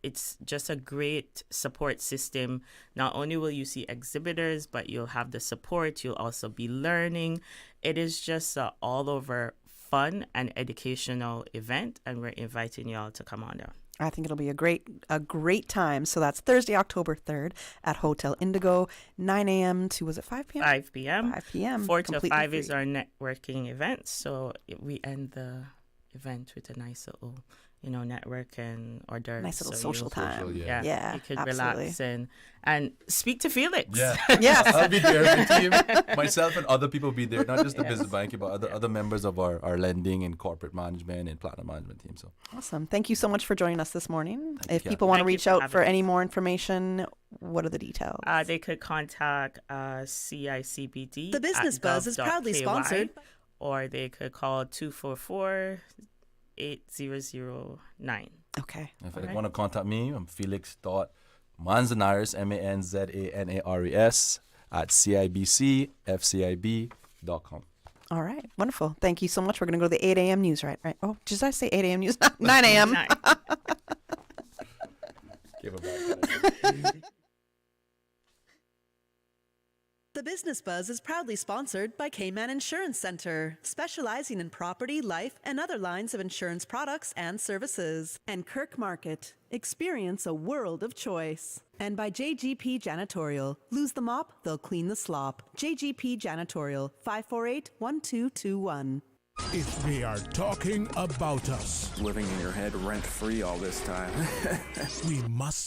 it's just a great support system. Not only will you see exhibitors, but you'll have the support. You'll also be learning. It is just an all-over fun and educational event, and we're inviting y'all to come on down. I think it'll be a great time. So that's Thursday, October 3rd at Hotel Indigo, 9 a.m. to, was it 5 p.m.? 5 p.m. 5 p.m. 4 to 5 is our networking event. So we end the event with a nice little, network and hors d'oeuvres. Nice little social time. Yeah, you could absolutely. relax and speak to Felix. Yeah. Yes. I'll be there. The team, myself and other people will be there, not just the business banking, but other members of our lending and corporate management and platinum management team. So awesome. Thank you so much for joining us this morning. If you. people want to Thank you reach for out having for us. any more information, what are the details? They could contact CICBD. The Business Buzz is proudly @gov.ky, sponsored. Or they could call 244-8009. Okay. If they want to contact me, I'm Felix.Manzanares, Manzanares @CIBCFCIB.com. All right. Wonderful. Thank you so much. We're going to go to the 8 a.m. news, right? Oh, did I say 8 a.m. news? 9 a.m. Give it back. The Business Buzz is proudly sponsored by Cayman Insurance Center, specializing in property, life, and other lines of insurance products and services. And Kirk Market. Experience a world of choice. And by JGP Janitorial. Lose the mop, they'll clean the slop. JGP Janitorial, 548-1221. If they are talking about us, living in your head rent-free all this time. we must